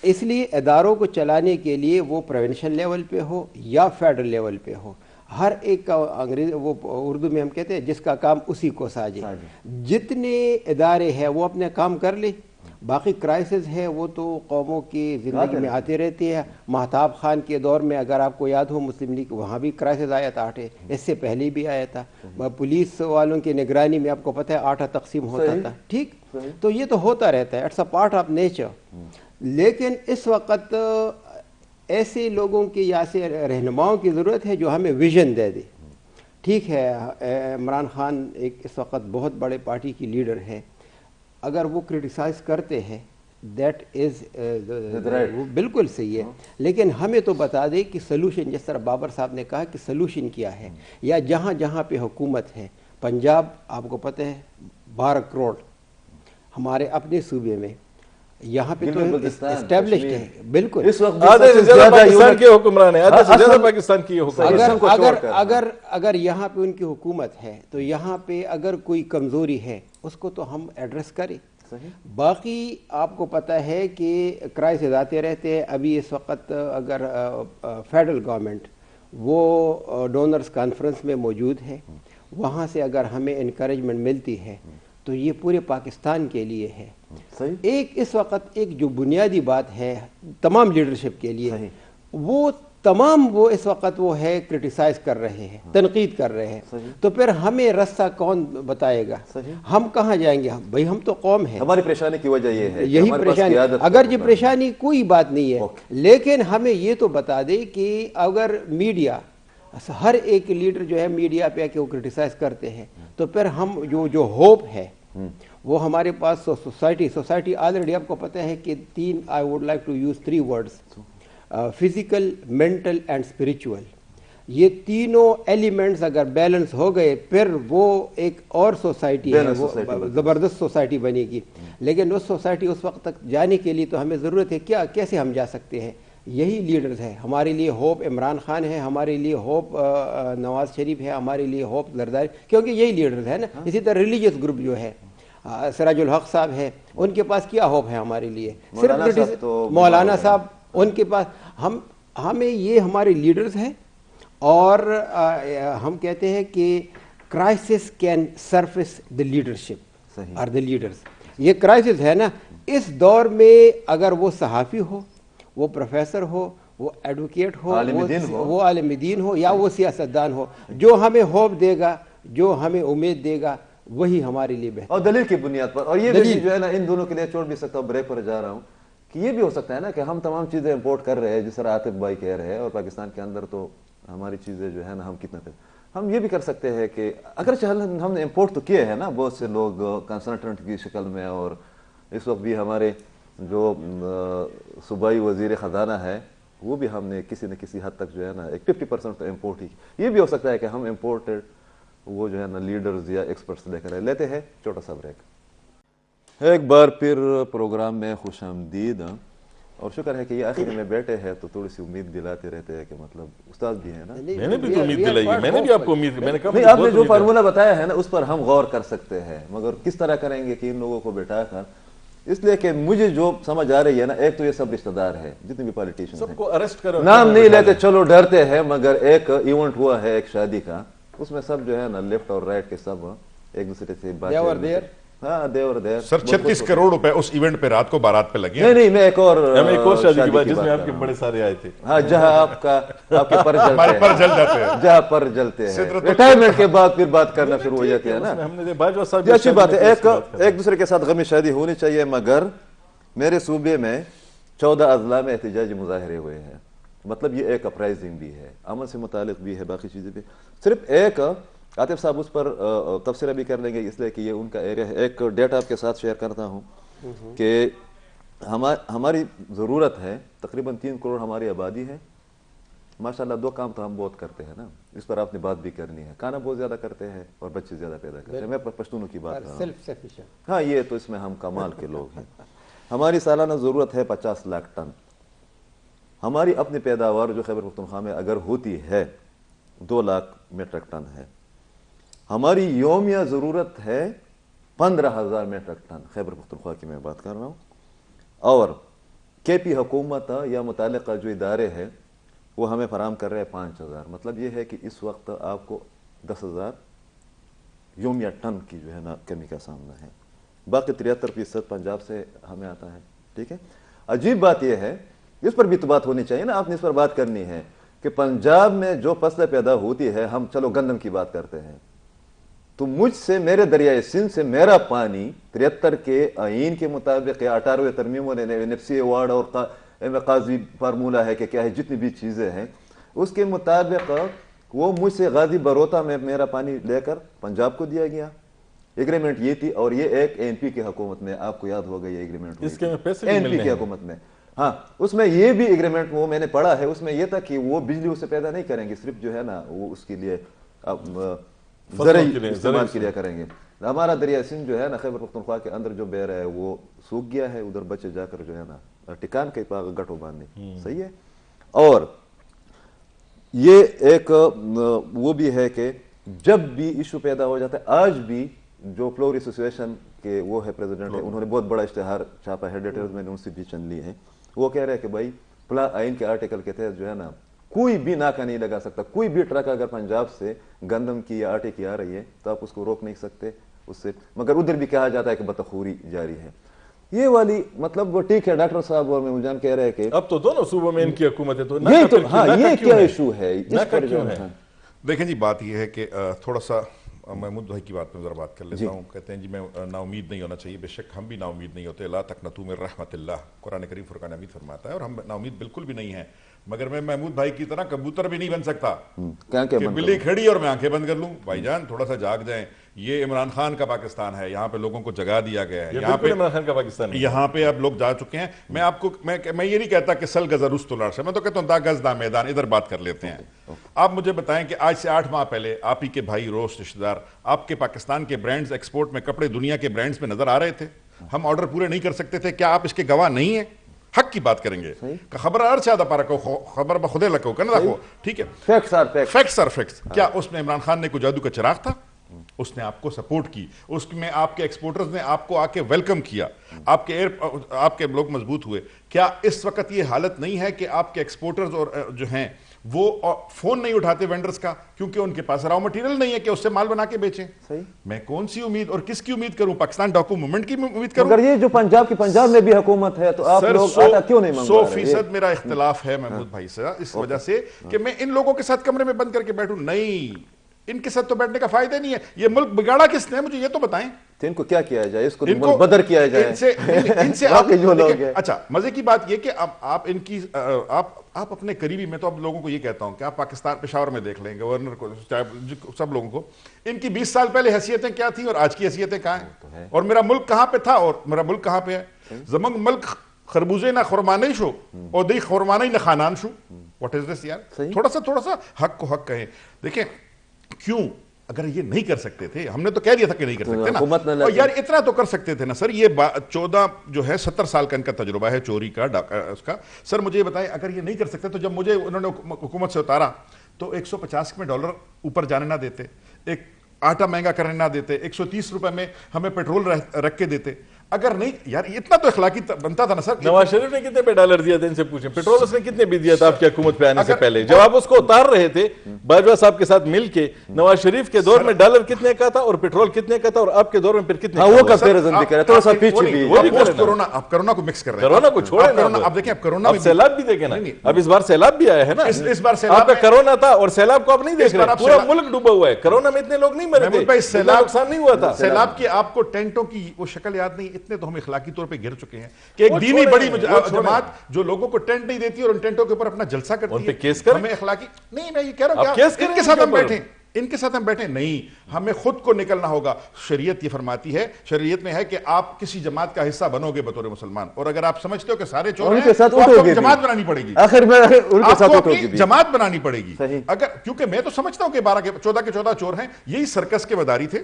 D: اس لیے اداروں کو چلانے کے لیے وہ پروونشل لیول پہ ہو یا فیڈرل لیول پہ ہو، ہر ایک کا وہ اردو میں ہم کہتے ہیں جس کا کام اسی کو ساجے. جتنے ادارے ہیں وہ اپنے کام کر لے. باقی کرائسس ہے وہ تو قوموں کی زندگی میں آتے رہتے ہیں. مہتاب خان کے دور میں اگر آپ کو یاد ہو مسلم لیگ وہاں بھی کرائسس آیا تھا 8، اس سے پہلے بھی آیا تھا. پولیس والوں کی نگرانی میں آپ کو پتہ ہے 8 تقسیم ہوتا تھا. ٹھیک، تو یہ تو ہوتا رہتا ہے، it's a part of nature. لیکن اس وقت ایسے لوگوں کی یا ایسے رہنماؤں کی ضرورت ہے جو ہمیں ویژن دے دے. ٹھیک ہے، عمران خان ایک اس وقت بہت بڑے پارٹی کی لیڈر ہے، اگر وہ کرٹیسائز کرتے ہیں دیٹ از بالکل صحیح ہے. لیکن ہمیں تو بتا دے کہ سلوشن، جس طرح بابر صاحب نے کہا کہ سلوشن کیا ہے. یا جہاں جہاں پہ حکومت ہے، پنجاب آپ کو پتہ ہے 12 کروڑ ہمارے اپنے صوبے میں، یہاں پہ تو اسٹیبلشڈ ہے. بالکل
C: اس وقت آدھے سے زیادہ پاکستان کے حکمران ہیں، آدھے سے زیادہ پاکستان کی
D: حکمران. اگر یہاں پہ ان کی حکومت ہے تو یہاں پہ اگر کوئی کمزوری ہے اس کو تو ہم ایڈریس کریں. باقی آپ کو پتہ ہے کہ کرائسس آتے رہتے ہیں. ابھی اس وقت اگر فیڈرل گورنمنٹ وہ ڈونرز کانفرنس میں موجود ہے، وہاں سے اگر ہمیں انکریجمنٹ ملتی ہے تو یہ پورے پاکستان کے لیے ہے. ایک اس وقت ایک جو بنیادی بات ہے تمام لیڈرشپ کے لیے، وہ تمام وہ اس وقت وہ ہے کرٹیسائز کر رہے ہیں، تنقید کر رہے ہیں. تو پھر ہمیں رستہ کون بتائے گا؟ ہم کہاں جائیں گے؟ بھائی ہم تو قوم ہیں.
A: ہماری پریشانی کی وجہ یہ ہے،
D: یہی پریشانی. اگر یہ پریشانی کوئی بات نہیں ہے، لیکن ہمیں یہ تو بتا دے کہ اگر میڈیا، ہر ایک لیڈر جو ہے میڈیا پہ کہ وہ کرٹیسائز کرتے ہیں، تو پھر ہم جو ہوپ ہے وہ ہمارے پاس سوسائٹی آلریڈی آپ کو پتہ ہے کہ 3 I would like to use 3 words: physical, mental and spiritual. یہ تینوں ایلیمنٹس اگر بیلنس ہو گئے پھر وہ ایک اور سوسائٹی ہے، وہ زبردست سوسائٹی بنے گی. لیکن اس سوسائٹی اس وقت تک جانے کے لیے تو ہمیں ضرورت ہے کیا، کیسے ہم جا سکتے ہیں؟ یہی لیڈرز ہے ہمارے لیے. ہوپ عمران خان ہے ہمارے لیے، ہوپ نواز شریف ہے ہمارے لیے، ہوپ زرداری، کیونکہ یہی لیڈرز ہے نا. اسی طرح ریلیجیس گروپ جو ہے سراج الحق صاحب ہے، ان کے پاس کیا ہوپ ہے ہمارے لیے؟ صرف مولانا صاحب ان کے پاس. ہمیں یہ ہمارے لیڈرز ہیں، اور ہم کہتے ہیں کہ crisis can surface the leadership اور دا لیڈرز. یہ کرائسس ہے نا، اس دور میں اگر وہ صحافی ہو، وہ پروفیسر ہو، وہ ایڈوکیٹ ہو، وہ عالم دین ہو، یا وہ سیاستدان ہو، جو ہمیں ہوپ دے گا، جو ہمیں امید دے گا، وہی ہمارے لیے بہتر.
A: اور دلیل کی بنیاد پر. اور یہ بھی جو ہے نا ان دونوں کے لیے چھوڑ بھی سکتا ہوں، بریک پر جا رہا ہوں، کہ یہ بھی ہو سکتا ہے نا کہ ہم تمام چیزیں امپورٹ کر رہے ہیں جس طرح عاطف بھائی کہہ رہے ہیں، اور پاکستان کے اندر تو ہماری چیزیں جو ہے نا ہم کتنا پہ ہم یہ بھی کر سکتے ہیں کہ اگرچہ ہم نے امپورٹ تو کیے ہیں نا بہت سے لوگ کنسلٹنٹ کی شکل میں، اور اس وقت بھی ہمارے جو صوبائی وزیر خزانہ ہے وہ بھی ہم نے کسی نہ کسی حد تک جو ہے نا ایک 50% تو امپورٹ ہی. یہ بھی ہو سکتا ہے کہ ہم امپورٹڈ وہ جو ہے نا لیڈرز یا ایکسپرٹس لے کر لیتے ہیں. چھوٹا سا بریک. ایک بار پھر پروگرام میں خوش آمدید، اور شکر ہے کہ یہ آخر میں بیٹھے ہیں تو تھوڑی سی امید دلاتے رہتے ہیں کہ مطلب استاد بھی ہیں نا.
C: میں نے بھی تو امید دلائی ہے، میں نے بھی آپ کو امید، میں نے کہا
A: نہیں، آپ نے جو فارمولہ بتایا ہے نا اس پر ہم غور کر سکتے ہیں، مگر کس طرح کریں گے کہ ان لوگوں کو بٹھا کر. اس لیے کہ مجھے جو سمجھ آ رہی ہے نا، ایک تو یہ سب رشتہ دار ہے جتنے بھی پالیٹیشن
C: سب کو اریسٹ کرو،
A: نام نہیں لیتے، چلو ڈرتے ہیں، مگر ایک ایونٹ ہوا ہے ایک شادی کا، اس میں سب جو ہے نا لیفٹ اور رائٹ کے سب ایک دوسرے سے بات. ہاں دیور دیر
B: سر 36 کروڑ روپے اس ایونٹ پہ رات کو بارات پہ لگے.
A: نہیں میں ایک اور
C: شادی کی بات جس میں آپ کے بڑے سارے آئے تھے.
A: ہاں جہاں آپ کے پر
B: جل جاتے ہیں،
A: جہاں پر جلتے ہیں، ریٹائرمنٹ کے بعد پھر بات کرنا شروع ہو جاتی ہے نا. یہ اچھی بات ہے، ایک دوسرے کے ساتھ غمی شادی ہونی چاہیے. مگر میرے صوبے میں 14 اضلاع میں احتجاجی مظاہرے ہوئے ہیں. مطلب یہ ایک اپرائزنگ بھی ہے، امن سے متعلق بھی ہے، باقی چیزیں بھی. صرف ایک عاطف صاحب اس پر تبصرہ بھی کر لیں گے اس لیے کہ یہ ان کا ایریا ہے. ایک ڈیٹا آپ کے ساتھ شیئر کرتا ہوں کہ ہماری ضرورت ہے تقریباً 3 کروڑ ہماری آبادی ہے. ماشاءاللہ 2 کام تو ہم بہت کرتے ہیں نا، اس پر آپ نے بات بھی کرنی ہے. کھانا بہت زیادہ کرتے ہیں اور بچے زیادہ پیدا کرتے ہیں. میں پشتونوں کی بات کر رہا ہوں. ہاں یہ تو اس میں ہم کمال کے لوگ ہیں. ہماری سالانہ ضرورت ہے 50 لاکھ ٹن. ہماری اپنی پیداوار جو خیبر پختونخوا میں اگر ہوتی ہے 2 لاکھ میٹرک ٹن ہے. ہماری یومیہ ضرورت ہے 15,000 میٹرک ٹن. خیبر پختونخوا کی میں بات کر رہا ہوں. اور کے پی حکومت یا متعلقہ جو ادارے ہیں وہ ہمیں فراہم کر رہے ہیں 5,000. مطلب یہ ہے کہ اس وقت آپ کو 10,000 یومیہ ٹن کی جو ہے نا کمی کا سامنا ہے. باقی 73% پنجاب سے ہمیں آتا ہے. ٹھیک ہے. عجیب بات یہ ہے، اس پر بھی تو بات ہونی چاہیے نا، آپ نے اس پر بات کرنی ہے کہ پنجاب میں جو فصلیں پیدا ہوتی ہے، ہم چلو گندم کی بات کرتے ہیں، تو مجھ سے میرے دریائے سندھ سے میرا پانی 73 کے آئین کے مطابق یا 18ویں ترمیموں نے NFC ایوارڈ اور قاضی فارمولہ ہے کہ کیا ہے، جتنی بھی چیزیں ہیں اس کے مطابق وہ مجھ سے غازی بروتا میں میرا پانی لے کر پنجاب کو دیا گیا. ایگریمنٹ یہ تھی. اور یہ ایک ANP کی حکومت میں، آپ کو یاد ہوگا یہ ایگریمنٹ
C: اس کے میں پیسے
A: ANP کی حکومت میں. ہاں اس میں یہ بھی ایگریمنٹ وہ میں نے پڑھا ہے، اس میں یہ تھا کہ وہ بجلی اس سے پیدا نہیں کریں گے، صرف جو ہے نا وہ اس کے لیے زرعی استعمال کے لیے کریں گے. ہمارا دریا سندھ جو ہے نا خیبر پختونخوا کے اندر جو بہ رہا ہے وہ سوکھ گیا ہے. ادھر بچے جا کر جو ہے نا ٹکان کے گٹھوں باندھنے. صحیح ہے. اور یہ ایک وہ بھی ہے کہ جب بھی ایشو پیدا ہو جاتا ہے، آج بھی جو فلور ایسوسیشن کے وہ ہے پریزیڈنٹ ہے، انہوں نے بہت بڑا اشتہار چھاپا ہے. ڈیٹیلز میں نے ان سے بھی چن لی ہیں. وہ کہہ رہے ہیں کہ بھائی فلاں آئین کے آرٹیکل کے تحت جو ہے نا کوئی بھی ناکہ نہیں لگا سکتا. کوئی بھی ٹرک اگر پنجاب سے گندم کی یا آٹے کی آ رہی ہے تو آپ اس کو روک نہیں سکتے اس سے. مگر ادھر بھی کہا جاتا ہے کہ بتخوری جاری ہے. یہ والی مطلب وہ ٹھیک ہے. ڈاکٹر صاحب اور محمود جان کہہ رہے ہیں کہ
C: اب تو دونوں صوبوں میں ان کی حکومت ہے، تو
A: یہ کیا ایشو ہے اس پر جو ہے.
B: دیکھیں جی بات یہ ہے کہ تھوڑا سا محمود بھائی کی بات میں ذرا بات کر لیتا ہوں. کہتے ہیں جی میں نا امید نہیں ہونا چاہیے. بے شک ہم بھی نا امید نہیں ہوتے. لا تقنطوا من رحمت اللہ، قرآن کریم فرقان حمید فرماتا ہے، اور ہم نا امید بالکل بھی نہیں ہیں. मगर मैं महमूद भाई की तरह कबूतर भी नहीं बन सकता
A: क्या
B: कि बिल्ली खड़ी और मैं आंखें बंद कर लूं। भाईजान थोड़ा सा जाग जाएं, ये इमरान खान का पाकिस्तान है, यहाँ पे लोगों को जगा दिया गया है, यहाँ पे
C: इमरान खान का पाकिस्तान है।
B: यहाँ पे अब लोग जा चुके हैं। मैं आपको मैं ये नहीं कहता कि सल गज़ रुस्तुल, मैं तो कहता हूँ दा गज़ दा मैदान, इधर बात कर लेते हैं। आप मुझे बताएं कि आज से 8 माह पहले आप ही के भाई रोस्ट रिश्तेदार आपके पाकिस्तान के ब्रांड्स एक्सपोर्ट में कपड़े दुनिया के ब्रांड्स में नजर आ रहे थे, हम ऑर्डर पूरे नहीं कर सकते थे, क्या आप इसके गवाह नहीं है? हक की बात करेंगे, खबर अर्शादा पारा को खबर बखुदे लको कन रखो, ठीक है,
A: facts are facts,
B: facts are facts. क्या उसमें इमरान खान ने कोई जादू का चिराग था? उसने आपको सपोर्ट की, उसमें आपके एक्सपोर्टर्स ने आपको आके वेलकम किया, आपके लोग मजबूत हुए। क्या इस वक्त ये हालत नहीं है कि आपके एक्सपोर्टर्स और जो हैं वो फोन नहीं उठाते वेंडर्स का, क्योंकि उनके पास रॉ मटेरियल नहीं है कि उससे माल बना के बेचें?
A: सही।
B: मैं कौन सी उम्मीद और किसकी उम्मीद करूं? पाकिस्तान डॉकू मूवमेंट की उम्मीद करूं?
A: अगर ये जो पंजाब में भी हुकूमत है तो आप लोग आटा क्यों नहीं मंगवा रहे?
B: 100% मेरा इख्तिलाफ है महमूद भाई से, इस वजह से कि मैं इन लोगों के साथ कमरे में बंद करके बैठूं नहीं, इनके साथ तो बैठने का फायदा नहीं है। ये मुल्क बिगाड़ा किसने, मुझे ये तो बताएं।
A: तो इनको क्या किया जाए? इसको इनको बदर किया जाए
B: इनसे आप जो लोग हैं। अच्छा, मजे की बात ये कि आप इनकी आप अपने करीबी, मैं तो अब लोगों को ये कहता हूं कि आप पाकिस्तान पेशावर में देख लें, गवर्नर को, सब लोगों को, इनकी 20 साल पहले हैसियतें क्या थी और आज की हैसियतें कहां हैं, और मेरा मुल्क कहां पे था और मेरा मुल्क कहां पे है। जमंग मुल्क खरबूजे ना खुरमाने शो और दही खुरमाने ना खानान शो। व्हाट इज दिस यार? थोड़ा सा हक को हक कहें। देखें क्यों, अगर ये नहीं कर सकते थे, हमने तो कह दिया था कि नहीं कर सकते ना, और यार इतना तो कर सकते थे ना सर। ये 14 जो है 70 साल का इनका तजुर्बा है चोरी का, उसका। सर मुझे ये बताएं, अगर ये नहीं कर सकते तो जब मुझे उन्होंने हुकूमत से उतारा तो 150 में डॉलर ऊपर जाने ना देते, एक आटा महंगा करने ना देते, 130 रुपए में हमें पेट्रोल रख के देते। अगर नहीं यार, इतना तो इखलाकी बनता था ना सर।
C: नवाज शरीफ ने कितने पे डॉलर दिया था, इनसे पूछें। पेट्रोल उसने कितने भी दिया था आपकी हुकूमत पे आने से पहले, जब आप उसको उतार रहे थे बाजवा साहब के साथ मिलके? नवाज शरीफ के दौर में डॉलर कितने का था और पेट्रोल कितने का था, और आपके दौर में फिर कितने?
A: वो कंपैरिजन भी करें, थोड़ा सा पीछे भी।
B: कोरोना, आप कोरोना को मिक्स कर रहे हैं।
C: कोरोना को छोड़े ना,
B: अब देखिए, अब कोरोना
C: सैलाब भी देखे ना, अब इस बार सैलाब भी आया है ना।
B: इस बार सैलाब,
C: आपका कोरोना था और सैलाब को आप नहीं देख रहे, पूरा मुल्क डूबा हुआ है। कोरोना में इतने लोग नहीं मरे थे, सैलाब नुकसान नहीं हुआ था।
B: सैलाब की आपको टेंटों की वो शक्ल याद नहीं, इतने तो हम इखलाकी पे गिर चुके हैं कि एक दीनी बड़ी जमात जो लोगों को टेंट नहीं देती और उन टेंटों के ऊपर अपना जलसा करती है,
C: केस कर,
B: हमें इखलाकी नहीं, मैं ये कह रहा हूं इनके साथ हम बैठे, इनके साथ हम बैठे नहीं, हमें खुद को निकलना होगा। शरीयत ये फरमाती है, शरीयत में है कि आप किसी जमात का हिस्सा बनोगे बतौर मुसलमान, और अगर आप समझते हो कि सारे चोर हैं तो आपको जमात बनानी पड़ेगी,
A: आखिर में उनके साथ
B: अपनी जमात बनानी पड़ेगी। अगर, क्योंकि मैं तो समझता हूं कि 14 के 14 चोर हैं, यही सर्कस के मदारी थे,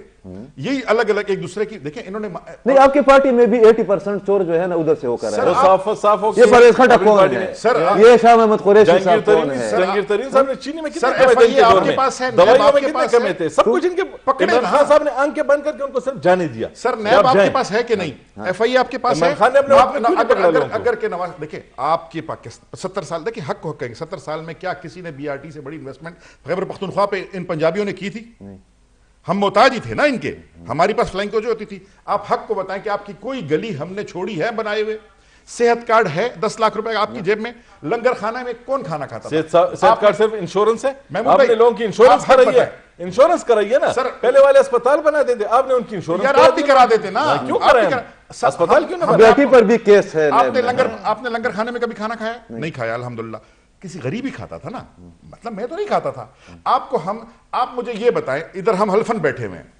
B: यही अलग अलग एक दूसरे की। देखें इन्होंने
A: नहीं, आपकी पार्टी में भी 80% चोर जो है ना उधर से होकर
C: है। साफ हो,
A: ये परवेज खट्टा कौन है सर? ये शाह महमूद कुरैशी साहब कौन है?
C: जहांगीर तरीन साहब ने चीनी में कितने
B: आपके पास है,
C: दवाइयों में कितने कमे थे, सब कुछ इनके पकड़े। इमरान खान साहब ने आंखें बंद करके उनको सिर्फ जाने दिया।
B: सर नैब आपके पास है कि नहीं? एफआईए आपके पास है? अगर के नवाज, देखिए आपके पाकिस्तान 70 साल, देखिए हक को हक कहेंगे, 70 साल में क्या किसी ने बीआरटी से बड़ी इन्वेस्टमेंट खैबर पख्तूनख्वा पे इन पंजाबियों ने की थी? हम मोहताज ही थे ना इनके, हमारी पास फ्लाइंग कोच होती थी। आप हक को बताएं कि आपकी कोई गली हमने छोड़ी है बनाए हुए? सेहत कार्ड है 10 लाख रुपए आपकी जेब में, लंगर खाना में कौन खाना खाता?
C: सेहत कार्ड सिर्फ इंश्योरेंस है, आपने लोगों की इंश्योरेंस कराई है, इंश्योरेंस कराइए ना सर। पहले वाले अस्पताल बना देते, आपने उनकी इंश्योरेंस
B: यार आप भी करा देते ना,
C: क्यों कराएं? अस्पताल क्यों ना?
A: बेटी पर भी केस है।
B: आपने लंगर खाने में कभी खाना खाया? नहीं खाया अल्हम्दुलिल्लाह। किसी गरीब ही खाता था ना, मतलब मैं तो नहीं खाता था। आप मुझे ये बताएं, इधर हम हल्फन बैठे हुए हैं,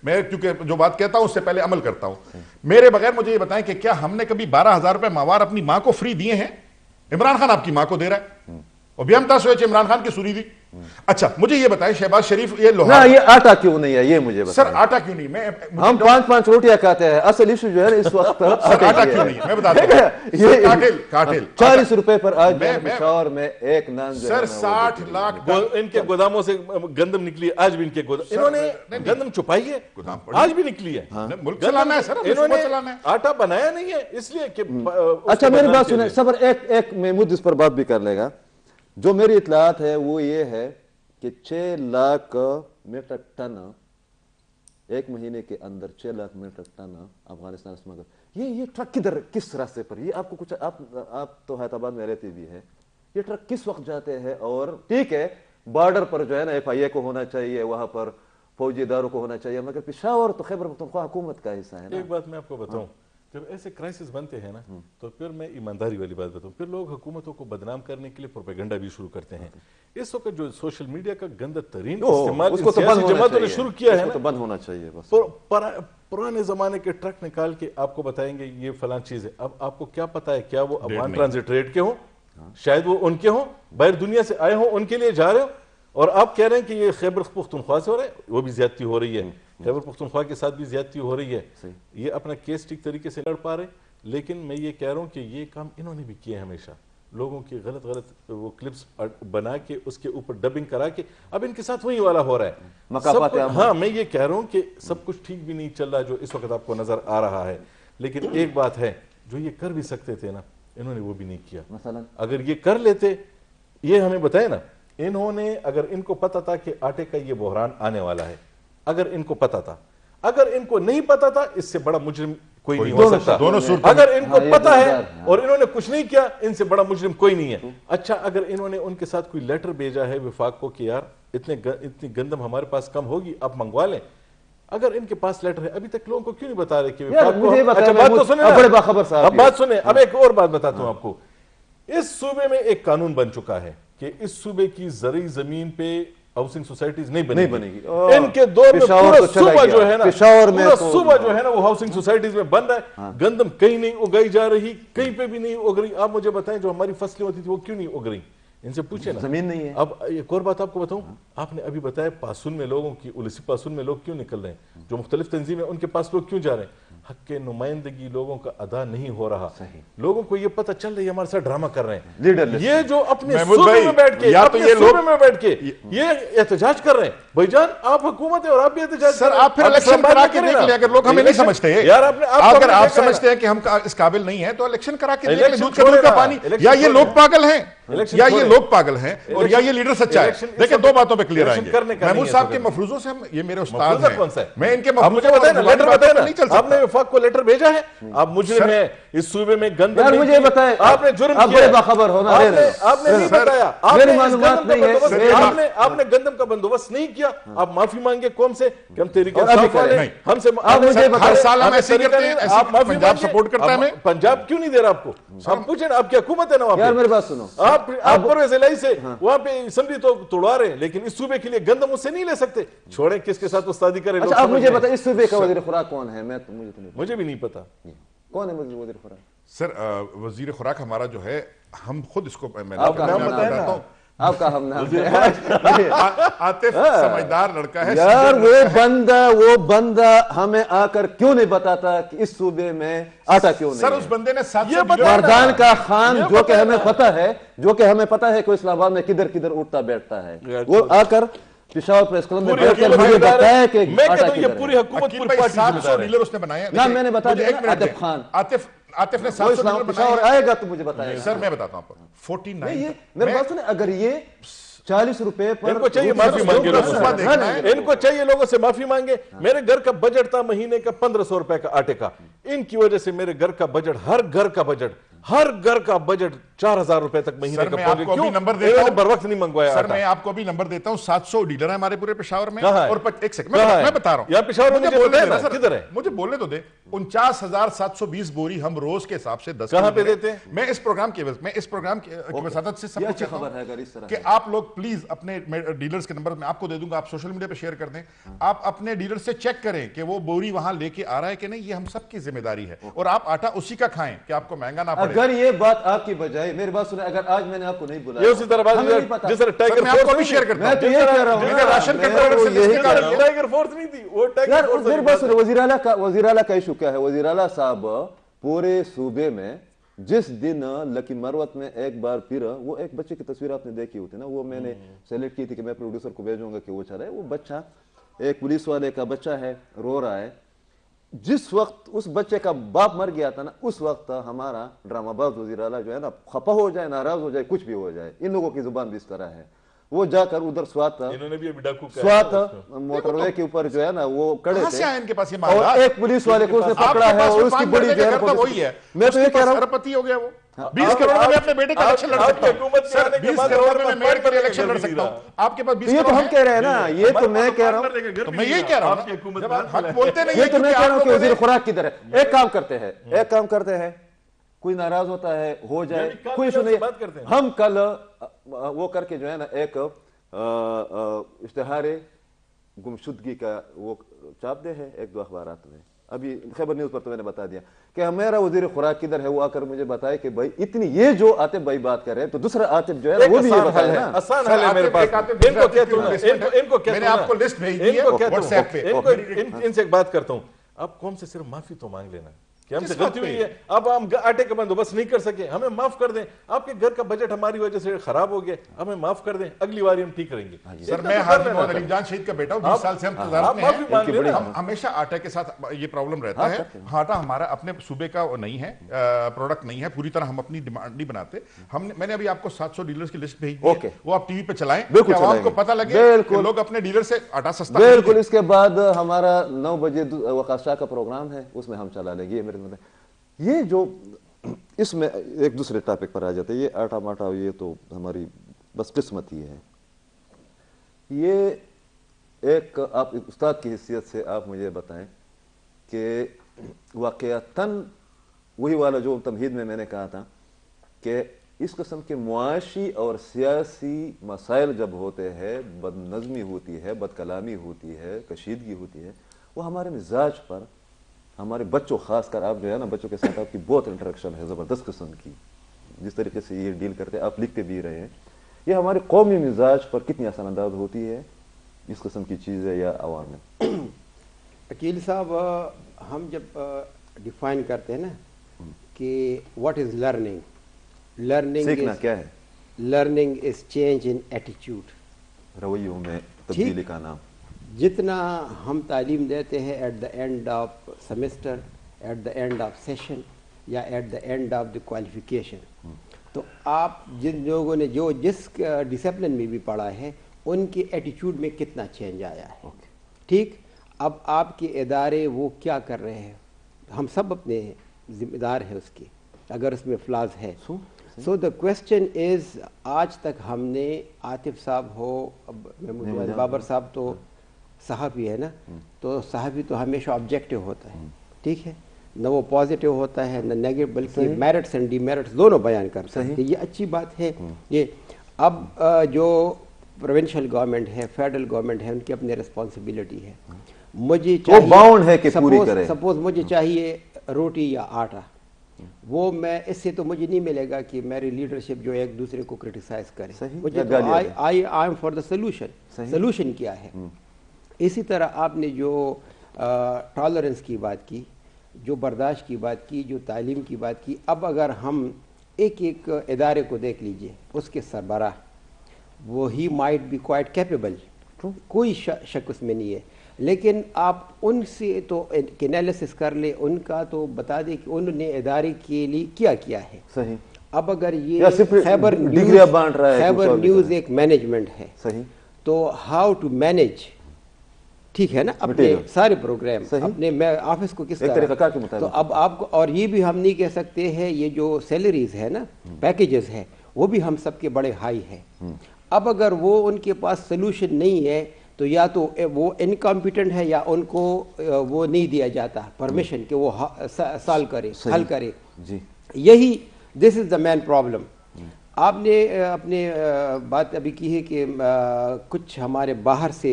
B: मैं क्योंकि जो बात कहता हूं उससे पहले अमल करता हूं, मेरे बगैर मुझे ये बताएं कि क्या हमने कभी 12,000 रुपए माहवार अपनी मां को फ्री दिए हैं? इमरान खान आपकी मां को दे रहा है, और बेमता सोच इमरान खान की सूरी दी। अच्छा मुझे ये बताएं, शहबाज शरीफ ये लोहा,
A: ये आटा क्यों नहीं है, ये मुझे बताएं।
B: सर आटा क्यों नहीं?
A: हम 5-5 रोटियां खाते हैं, असल इशू जो है इस वक्त
B: आटा क्यों नहीं है मैं बता दूं। ये काटिल
A: 40 रुपए पर आज पेशावर में एक नान
B: सर 60 लाख
C: इनके गोदामों से गंदम निकली है, आज भी इनके गोदाम, इन्होंने गंदम छुपाई है, आज भी निकली है।
B: मुल्क चलाना है सर,
C: इन्होंने आटा बनाया नहीं है इसलिए कि।
A: अच्छा मेरी बात सुने सबर, एक महमूद इस पर बात भी कर लेगा। जो मेरी इतलात है वो ये है कि 6 लाख मीट्रिक टन एक महीने के अंदर 6 lakh metric ton Afghanistan smuggle. ये ट्रक किधर, किस रास्ते पर? ये आपको कुछ, आप तो हैदराबाद में रहते भी है, ये ट्रक किस वक्त जाते हैं? और ठीक है बॉर्डर पर जो है ना एफआईए को होना चाहिए, वहां पर फौजी इदारों को होना चाहिए, मगर पेशावर तो खैबर पख्तूनख्वा हुकूमत का हिस्सा है ना।
C: एक बात मैं आपको बताऊं, جب ایسے کرائسس بنتے ہیں نا تو پھر میں ایمانداری والی بات بتاؤں، پھر لوگ حکومتوں کو بدنام کرنے کے لیے پروپیگنڈا بھی شروع کرتے ہیں. اس وقت جو سوشل میڈیا کا گندا ترین استعمال
A: اس کو تو بند
C: سیاسی
A: ہونا
C: جماعتوں نے
A: چاہیے،
C: شروع کیا
A: اس
C: ہے
A: کو تو
C: نا،
A: بند ہونا چاہیے بس.
C: پرانے زمانے کے ٹرک نکال کے آپ کو بتائیں گے یہ فلاں چیز ہے. اب آپ کو کیا پتا ہے کیا وہ افغان ٹرانزٹ ریٹ کے ہوں، شاید وہ ان کے ہوں، باہر دنیا سے آئے ہوں، ان کے لیے جا رہے ہو، اور آپ کہہ رہے ہیں کہ یہ خیبر پختونخوا سے ہو رہا ہے. وہ بھی زیادتی ہو رہی ہے، خیبر پختونخوا کے ساتھ بھی زیادتی ہو رہی ہے. یہ اپنا کیس ٹھیک طریقے سے لڑ پا رہے، لیکن میں یہ کہہ رہا ہوں کہ یہ کام انہوں نے بھی کیے ہمیشہ، لوگوں کی غلط وہ کلپس بنا کے اس کے اوپر ڈبنگ کرا کے اب ان کے ساتھ وہی والا ہو رہا ہے. ہاں میں یہ کہہ رہا ہوں کہ سب کچھ ٹھیک بھی نہیں چل رہا جو اس وقت آپ کو نظر آ رہا ہے، لیکن ایک بات ہے جو یہ کر بھی سکتے تھے نا انہوں نے وہ بھی نہیں کیا. مثلا اگر یہ کر لیتے، یہ ہمیں بتائے نا، انہوں نے اگر ان کو پتا تھا کہ آٹے کا یہ بحران آنے والا ہے، اگر ان کو پتا تھا، اگر ان کو نہیں پتا تھا اس سے بڑا مجرم کوئی نہیں ہو سکتا. اگر ان کو پتا ہے اور انہوں نے کچھ نہیں کیا ان سے بڑا مجرم کوئی نہیں ہے. اچھا اگر انہوں نے ان کے ساتھ کوئی لیٹر بھیجا ہے وفاق کو کہ یار اتنی گندم ہمارے پاس کم ہوگی آپ منگوا لیں، اگر ان کے پاس لیٹر ہے ابھی تک لوگوں کو کیوں نہیں بتا رہے کہ وفاق کو؟ اچھا بات تو سنیں، اب بات سنیں. اب ایک اور بات بتاتا ہوں آپ کو، اس صوبے میں ایک قانون بن چکا ہے کہ اس صوبے کی زرعی زمین پہ ہاؤسنگ سوسائٹیز نہیں بنے گی. ان کے دور میں پورا صوبہ جو ہے نا، پورا صوبہ جو ہے نا وہ ہاؤسنگ سوسائٹیز میں بن رہا ہے. گندم کہیں نہیں اگائی جا رہی، کہیں پہ بھی نہیں اگ رہی. آپ مجھے بتائیں جو ہماری فصلیں ہوتی تھی وہ کیوں نہیں اگ رہی؟ ان سے پوچھیں نا،
A: زمین نہیں ہے.
C: اب ایک اور بات آپ کو بتاؤں، آپ نے ابھی بتایا پاسون میں لوگوں کی الیسی پاسون میں لوگ کیوں نکل رہے ہیں، جو مختلف تنظیمیں ان کے پاس لوگ کیوں جا رہے ہیں؟ حق کے نمائندگی لوگوں کا ادا نہیں ہو رہا. لوگوں کو یہ پتہ چل رہی ہے ہمارے ساتھ ڈرامہ کر رہے ہیں. یہ جو اپنے صوبے میں بیٹھ کے یہ احتجاج کر رہے ہیں، بھائی جان آپ حکومت ہے اور آپ بھی احتجاج
B: سر آپ پھر الیکشن کرا کے دیکھ لیں. اگر لوگ ہمیں نہیں سمجھتے، اگر آپ سمجھتے ہیں کہ ہم اس قابل نہیں ہیں تو الیکشن کرا کے دیکھ لیں. دودھ کا دودھ کا پانی، یا یہ لوگ پاگل ہیں یا یہ لوگ پاگل ہیں اور یا یہ لیڈر سچا ہے. دیکھیں دو باتوں پہ کلیئر آئیں گے. محمود صاحب کے مفروضوں سے یہ میرے استاد ہیں، میں ان کے
C: مجھے بتائیں نا لیٹر بتائیں نا، آپ نے وفاق کو لیٹر بھیجا ہے؟ آپ مجرم ہیں اس صوبے میں گندم.
A: مجھے بتائیں
C: آپ نے جرم کیا، باخبر ہونا، آپ نے نہیں بتایا، آپ نے گندم کا بندوبست نہیں کیا. آپ معافی مانگے قوم سے کہ ہم تحریک انصاف والے ہم سے،
B: ہر سال ہم ایسے کرتے ہیں. آپ پنجاب سپورٹ کرتا ہے ہمیں،
C: پنجاب کیوں نہیں دے رہا آپ کو؟ آپ پوچھیں آپ کی حکومت ہے نا وہاں پہ.
A: یار میری بات سنو،
C: آپ پرویز الہی سے وہاں پہ اسمبلی تو توڑوا رہے ہیں لیکن اس صوبے کے لیے گندم اس سے نہیں لے سکتے. چھوڑیں کس کے ساتھ استادی کریں.
A: اچھا آپ مجھے بتائیں اس صوبے کا وزیر خوراک کون ہے؟
C: مجھے بھی نہیں پتا
A: کون ہے وزیر خوراک.
B: سر وزیر خوراک ہمارا جو ہے، ہم خود اس کو
A: آپ کا ہم نام
B: عاطف سمجھدار لڑکا ہے
A: یار. وہ بندہ ہمیں آ کر کیوں نہیں بتاتا کہ اس صوبے میں آٹا کیوں نہیں؟
B: سر اس بندے نے
A: مردان کا خان جو کہ ہمیں پتا ہے کہ اسلام آباد میں کدھر کدھر اٹھتا بیٹھتا ہے، وہ آ کر پشاور پریس کلب میں بیٹھ کر مجھے بتایا کہ آٹا کدھر ہے.
C: یہ پوری حکومت پوری پارٹی ذمہ دار ہے.
B: ڈیلر اس نے بنایا.
A: نہ میں نے بتا دیا عاطف خان.
B: عاطف نے
A: پشاور آئے گا تو مجھے بتائے گا.
B: سر میں بتاتا ہوں آپ کو 49
A: میرے بات سنیں، اگر یہ 40 روپے پر
C: ان کو چاہیے معافی مانگے، ان کو چاہیے لوگوں سے معافی مانگے. میرے گھر کا بجٹ تھا مہینے کا 1500 روپے کا آٹے کا، ان کی وجہ سے میرے گھر کا بجٹ، ہر گھر کا بجٹ 4000 روپے تک مہینے کا پہنچ گیا. کیوں بر وقت نہیں منگوایا؟
B: سر میں آپ کو بھی نمبر دیتا ہوں. 700 ڈیلر ہیں ہمارے پورے پشاور میں. اور ایک سیکنڈ میں بتا رہا ہوں،
C: یا پشاور میں کدھر ہے؟
B: مجھے بولنے تو دے. 49,720 بوری ہم روز کے حساب سے 10
C: کہاں پہ دیتے ہیں؟
B: میں اس پروگرام کی وساطت سے سب کچھ خبر ہے کہ آپ لوگ پلیز اپنے ڈیلرز کے نمبر میں آپ کو دے دوں گا، آپ سوشل میڈیا پہ شیئر کر دیں. آپ اپنے ڈیلر سے چیک کریں کہ وہ بوری وہاں لے کے آ رہا ہے کہ نہیں. یہ ہم سب کی ذمہ داری ہے اور آپ آٹا اسی کا کھائیں کہ آپ کو مہنگا نہ پڑے.
A: اگر یہ بات آپ کی بجائے میری بات سنیں، اگر آج میں نے آپ کو نہیں بلایا،
C: یہ اسی طرح بات جس طرح ٹائیگر
B: میں آپ کو بھی شیئر کرتا ہوں.
A: میں تو یہ کہہ رہا ہوں
B: راشن کا
C: ٹائیگر فورس نہیں تھی وہ
A: یار. میری بات سنیں، وزیر اعلیٰ کا ایشو کیا ہے؟ وزیر اعلیٰ صاحب پورے صوبے میں جس دن لکی مروت میں ایک بار پھر وہ ایک بچے کی تصویر آپ نے دیکھی ہوتی نا، وہ میں نے سیلیکٹ کی تھی کہ میں پروڈیوسر کو بھیجوں گا کہ وہ چلا ہے. وہ بچہ ایک پولیس والے کا بچہ ہے، رو رہا ہے. جس وقت اس بچے کا باپ مر گیا تھا نا، اس وقت ہمارا ڈرامہ باز وزیر اعلیٰ جو ہے نا، خفا ہو جائے، ناراض ہو جائے، کچھ بھی ہو جائے، ان لوگوں کی زبان بھی اس طرح ہے. وہ جا کر ادھر سوات موٹر وے کے اوپر جو ہے نا وہ کڑے تھے اور ایک پولیس والے کو اس نے پکڑا ہے اور اس کی بڑی
B: وہی ہے. میں تو یہ کہہ رہا ہوں 20 करोड़ में मैं अपने बेटे का इलेक्शन लड़ सकता हूँ सर, 20 करोड़ में मैं मेयर के लिए इलेक्शन लड़ सकता हूँ, आपके पास 20
A: ये तो
B: करोड़
A: हम कह रहे हैं ना, ये तो मैं कह रहा हूँ,
B: तो मैं ये कह रहा हूँ, जब आप हक बोलते नहीं
A: ये तो मैं कह रहा हूँ कि
B: हैं
A: वजीर खुराक किधर है। एक काम करते हैं, कोई नाराज होता है हो जाए, कोई सुने, हम कल वो करके जो है ना एक इश्तिहार गुमशुदगी का वो छाप दे है एक दो अखबारात में, अभी खबर न्यूज पर तो मैंने बता दिया कि हमारा वजीर खुराक किधर है, वो आकर मुझे बताए कि भाई इतनी ये जो आतिफ भाई बात कर रहे हैं, तो दूसरा आतिफ जो है वो भी ये बताए ना,
C: आसान हल है मेरे पास।
B: मैंने आपको लिस्ट भेज दी है व्हाट्सएप पे,
C: इनसे एक बात करता हूँ, आप कौन से सिर्फ माफी तो मांग लेना कि हमसे गलती हुई है, अब हम आटे का बंदोबस्त नहीं कर सके, हमें माफ कर दें, आपके घर का बजट हमारी वजह से खराब हो गया, हमें माफ कर दें, अगली बार हम ठीक रहेंगे।
B: सर मैं हाजी मोहम्मद अली जान शहीद का बेटा हूं, 20 साल से हम तजारत में हैं, हम हमेशा आटे के साथ ये प्रॉब्लम रहता है, आटा हमारा अपने सूबे का नहीं है, प्रोडक्ट नहीं है, पूरी तरह हम अपनी डिमांड नहीं बनाते। मैंने अभी आपको 700 डीलर्स की लिस्ट भेजी है, वो आप टीवी पे चलाएं, आवाम को पता लगे कि लोग अपने डीलर से आटा सस्ता।
A: बिल्कुल, इसके बाद हमारा 9 बजे वकास शाह का प्रोग्राम है, उसमें हम चला लेंगे। मेरे मतलब ये जो इसमें एक दूसरे टॉपिक पर आ जाते हैं, ये आटा माटा, ये तो हमारी बस किस्मत ही है। ये एक आप उस्ताद की हैसियत से आप मुझे बताएं कि वाक़यातन वही वाला जो तमहीद में मैंने कहा था कि इस किस्म के मुआशी और सियासी मसाइल जब होते हैं, बदनज़मी होती है, बदकलामी होती है, कशीदगी होती है, वो हमारे मिजाज पर, हमारे बच्चों खासकर, आप जो है ना बच्चों के साथ आपकी बहुत इंटरेक्शन है ज़बरदस्त किस्म की, जिस तरीके से ये डील करते हैं, आप लिखते भी रहे हैं, ये हमारे कौमी मिजाज पर कितनी असरानंदाज होती है इस किस्म की चीज़ें या अवाम में।
D: अकील साहब, हम जब डिफाइन करते हैं ना कि व्हाट इज लर्निंग,
A: सीखना क्या है,
D: learning is change in attitude,
A: रवैयों में तब्दीली का नाम।
D: जितना हम तालीम देते हैं at the end of semester, at the end of session या at the end of the qualification, तो आप जिन लोगों ने जो जिस डिसिप्लिन में भी पढ़ा है उनके एटीट्यूड में कितना चेंज आया है। ठीक, अब आपके इदारे वो क्या कर रहे हैं, हम सब अपने जिम्मेदार हैं उसके, अगर उसमें फ्लाज है। सो द क्वेश्चन इज, आज तक हमने आतिफ साहब हो, अब बाबर साहब तो सहाफ़ी है ना, तो सहाफ़ी तो हमेशा ऑब्जेक्टिव होता है, ठीक है, न वो पॉजिटिव होता है न नेगेटिव, बल्कि मेरिट्स एंड डीमेरिट्स दोनों बयान करता है, ये अच्छी बात है। ये अब जो प्रोविंशियल गवर्नमेंट है, फेडरल गवर्नमेंट है, उनकी अपनी रिस्पॉन्सिबिलिटी है। मुझे चाहिए,
A: बाउंड है कि पूरी करे।
D: सपोज मुझे चाहिए रोटी या आटा, वो मैं इससे तो मुझे नहीं मिलेगा कि मेरी लीडरशिप जो एक दूसरे को क्रिटिसाइज करे, मुझे तो I am for the solution. Solution क्या है? इसी तरह आपने जो टॉलरेंस की बात की, जो बर्दाश्त की बात की, जो तालीम की बात की, अब अगर हम एक एक इदारे को देख लीजिए, उसके सरबराह वो he might be quite capable, कोई शक उसमें नहीं है, लेकिन आप उनसे तो एनालिसिस कर ले, उनका तो बता दें कि उन्होंने इदारे के लिए क्या किया है।
A: सही।
D: अब अगर ये खैबर न्यूज़ एक मैनेजमेंट है, सही, तो हाउ टू मैनेज, ठीक है ना, अपने सारे प्रोग्राम अपने मैं ऑफिस को किस तरह का तो अब आपको, और ये भी हम नहीं कह सकते हैं, ये जो सैलरीज है ना, पैकेजेस है, वो भी हम सबके बड़े हाई है। अब अगर वो उनके पास सोल्यूशन नहीं है, तो या तो वो इनकॉम्पिटेंट है या उनको वो नहीं दिया जाता परमिशन कि वो साल करे, हल करे जी। यही this is the main problem. आपने अपने बात अभी की है कि कुछ हमारे बाहर से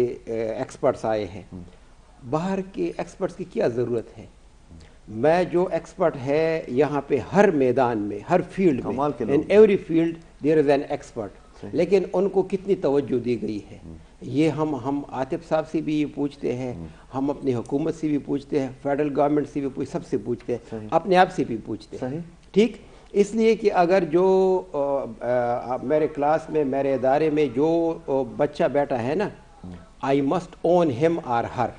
D: एक्सपर्ट्स आए हैं। बाहर के एक्सपर्ट्स की क्या ज़रूरत है? मैं जो एक्सपर्ट है यहाँ पे हर मैदान में, हर फील्ड में, in every field there is an expert, लेकिन उनको कितनी तवज्जो दी गई है, ये हम आतिफ साहब से भी ये पूछते हैं, हम अपनी हुकूमत से भी पूछते हैं, फेडरल गवर्नमेंट से भी सबसे पूछते हैं, अपने आप से भी पूछते हैं। ठीक, इसलिए कि अगर जो मेरे क्लास में, मेरे इदारे में जो बच्चा बैठा है ना, आई मस्ट ओन हिम और हर,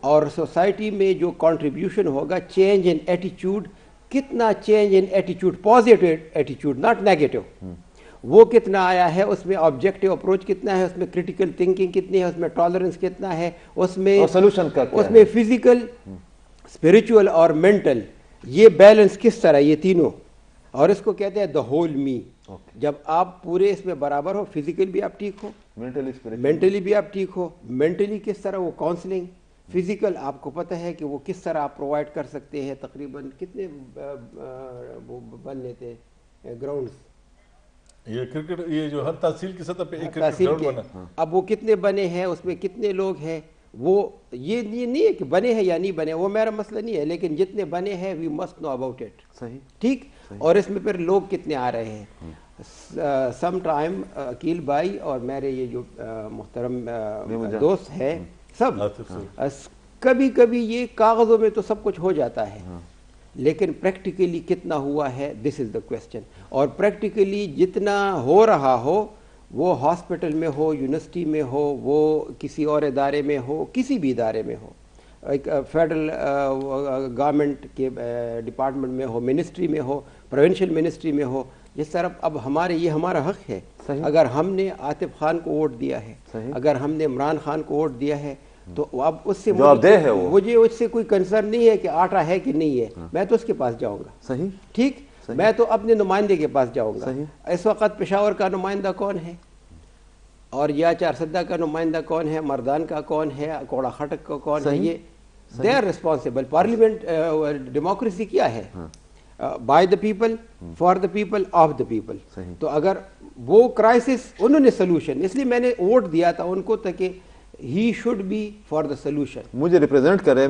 D: और सोसाइटी में जो कंट्रीब्यूशन होगा, चेंज इन एटीट्यूड, कितना change in attitude, positive attitude not negative, वो कितना आया है, उसमें ऑब्जेक्टिव अप्रोच कितना है, उसमें क्रिटिकल थिंकिंग कितनी है, उसमें टॉलरेंस कितना है, उसमें
A: सोल्यूशन का क्या
D: उसमें फिजिकल, स्पिरिचुअल और मेंटल, ये बैलेंस किस तरह, ये तीनों اور اس کو کہتے ہیں دا ہول می. جب آپ پورے اس میں برابر ہو, فزیکل بھی آپ ٹھیک ہو, مینٹلی بھی آپ ٹھیک ہو. مینٹلی کس طرح, وہ کاؤنسلنگ. فزیکل آپ کو پتہ ہے کہ وہ کس طرح آپ پرووائڈ کر سکتے ہیں. تقریباً کتنے وہ بن لیتے ہیں گراؤنڈز,
C: یہ کرکٹ, یہ جو ہر تحصیل کی سطح پہ ایک کرکٹ
D: تحصیل
C: گراؤنڈ
D: کے,
C: بنا.
D: اب وہ کتنے بنے ہیں, اس میں کتنے لوگ ہیں, وہ یہ نہیں ہے کہ بنے ہیں یا نہیں بنے, وہ میرا مسئلہ نہیں ہے, لیکن جتنے بنے ہیں we must know about it.
A: صحیح,
D: ٹھیک. اور اس میں پھر لوگ کتنے آ رہے ہیں. سم ٹائم عقیل بھائی اور میرے یہ جو محترم دوست ہیں سب, کبھی کبھی یہ کاغذوں میں تو سب کچھ ہو جاتا ہے, لیکن پریکٹیکلی کتنا ہوا ہے, دس از دا کویسچن. اور پریکٹیکلی جتنا ہو رہا ہو, وہ ہاسپٹل میں ہو, یونیورسٹی میں ہو, وہ کسی اور ادارے میں ہو, کسی بھی ادارے میں ہو, ایک فیڈرل گورنمنٹ کے ڈپارٹمنٹ میں ہو, منسٹری میں ہو, پروونشل منسٹری میں ہو. جس طرح اب ہمارے, یہ ہمارا حق ہے. اگر ہم نے عاطف خان کو ووٹ دیا ہے, اگر ہم نے عمران خان کو ووٹ دیا ہے, تو اب اس سے مجھے اس سے کوئی کنسرن نہیں ہے کہ آٹا ہے کہ نہیں ہے, میں تو اس کے پاس جاؤں گا.
A: صحیح,
D: ٹھیک. میں تو اپنے نمائندے کے پاس جاؤں گا. اس وقت پشاور کا نمائندہ کون ہے, اور یا چارسدہ کا نمائندہ کون ہے, مردان کا کون ہے, کوڑا خٹک کا کون ہے, یہ they are responsible. Parliament democracy کیا ہے, by the people, for the people, of the people. تو اگر وہ کرائسس انہوں نے سلوشن, اس لیے میں نے ووٹ دیا تھا ان کو تاکہ he should be for the solution,
A: مجھے ریپرزینٹ کرے,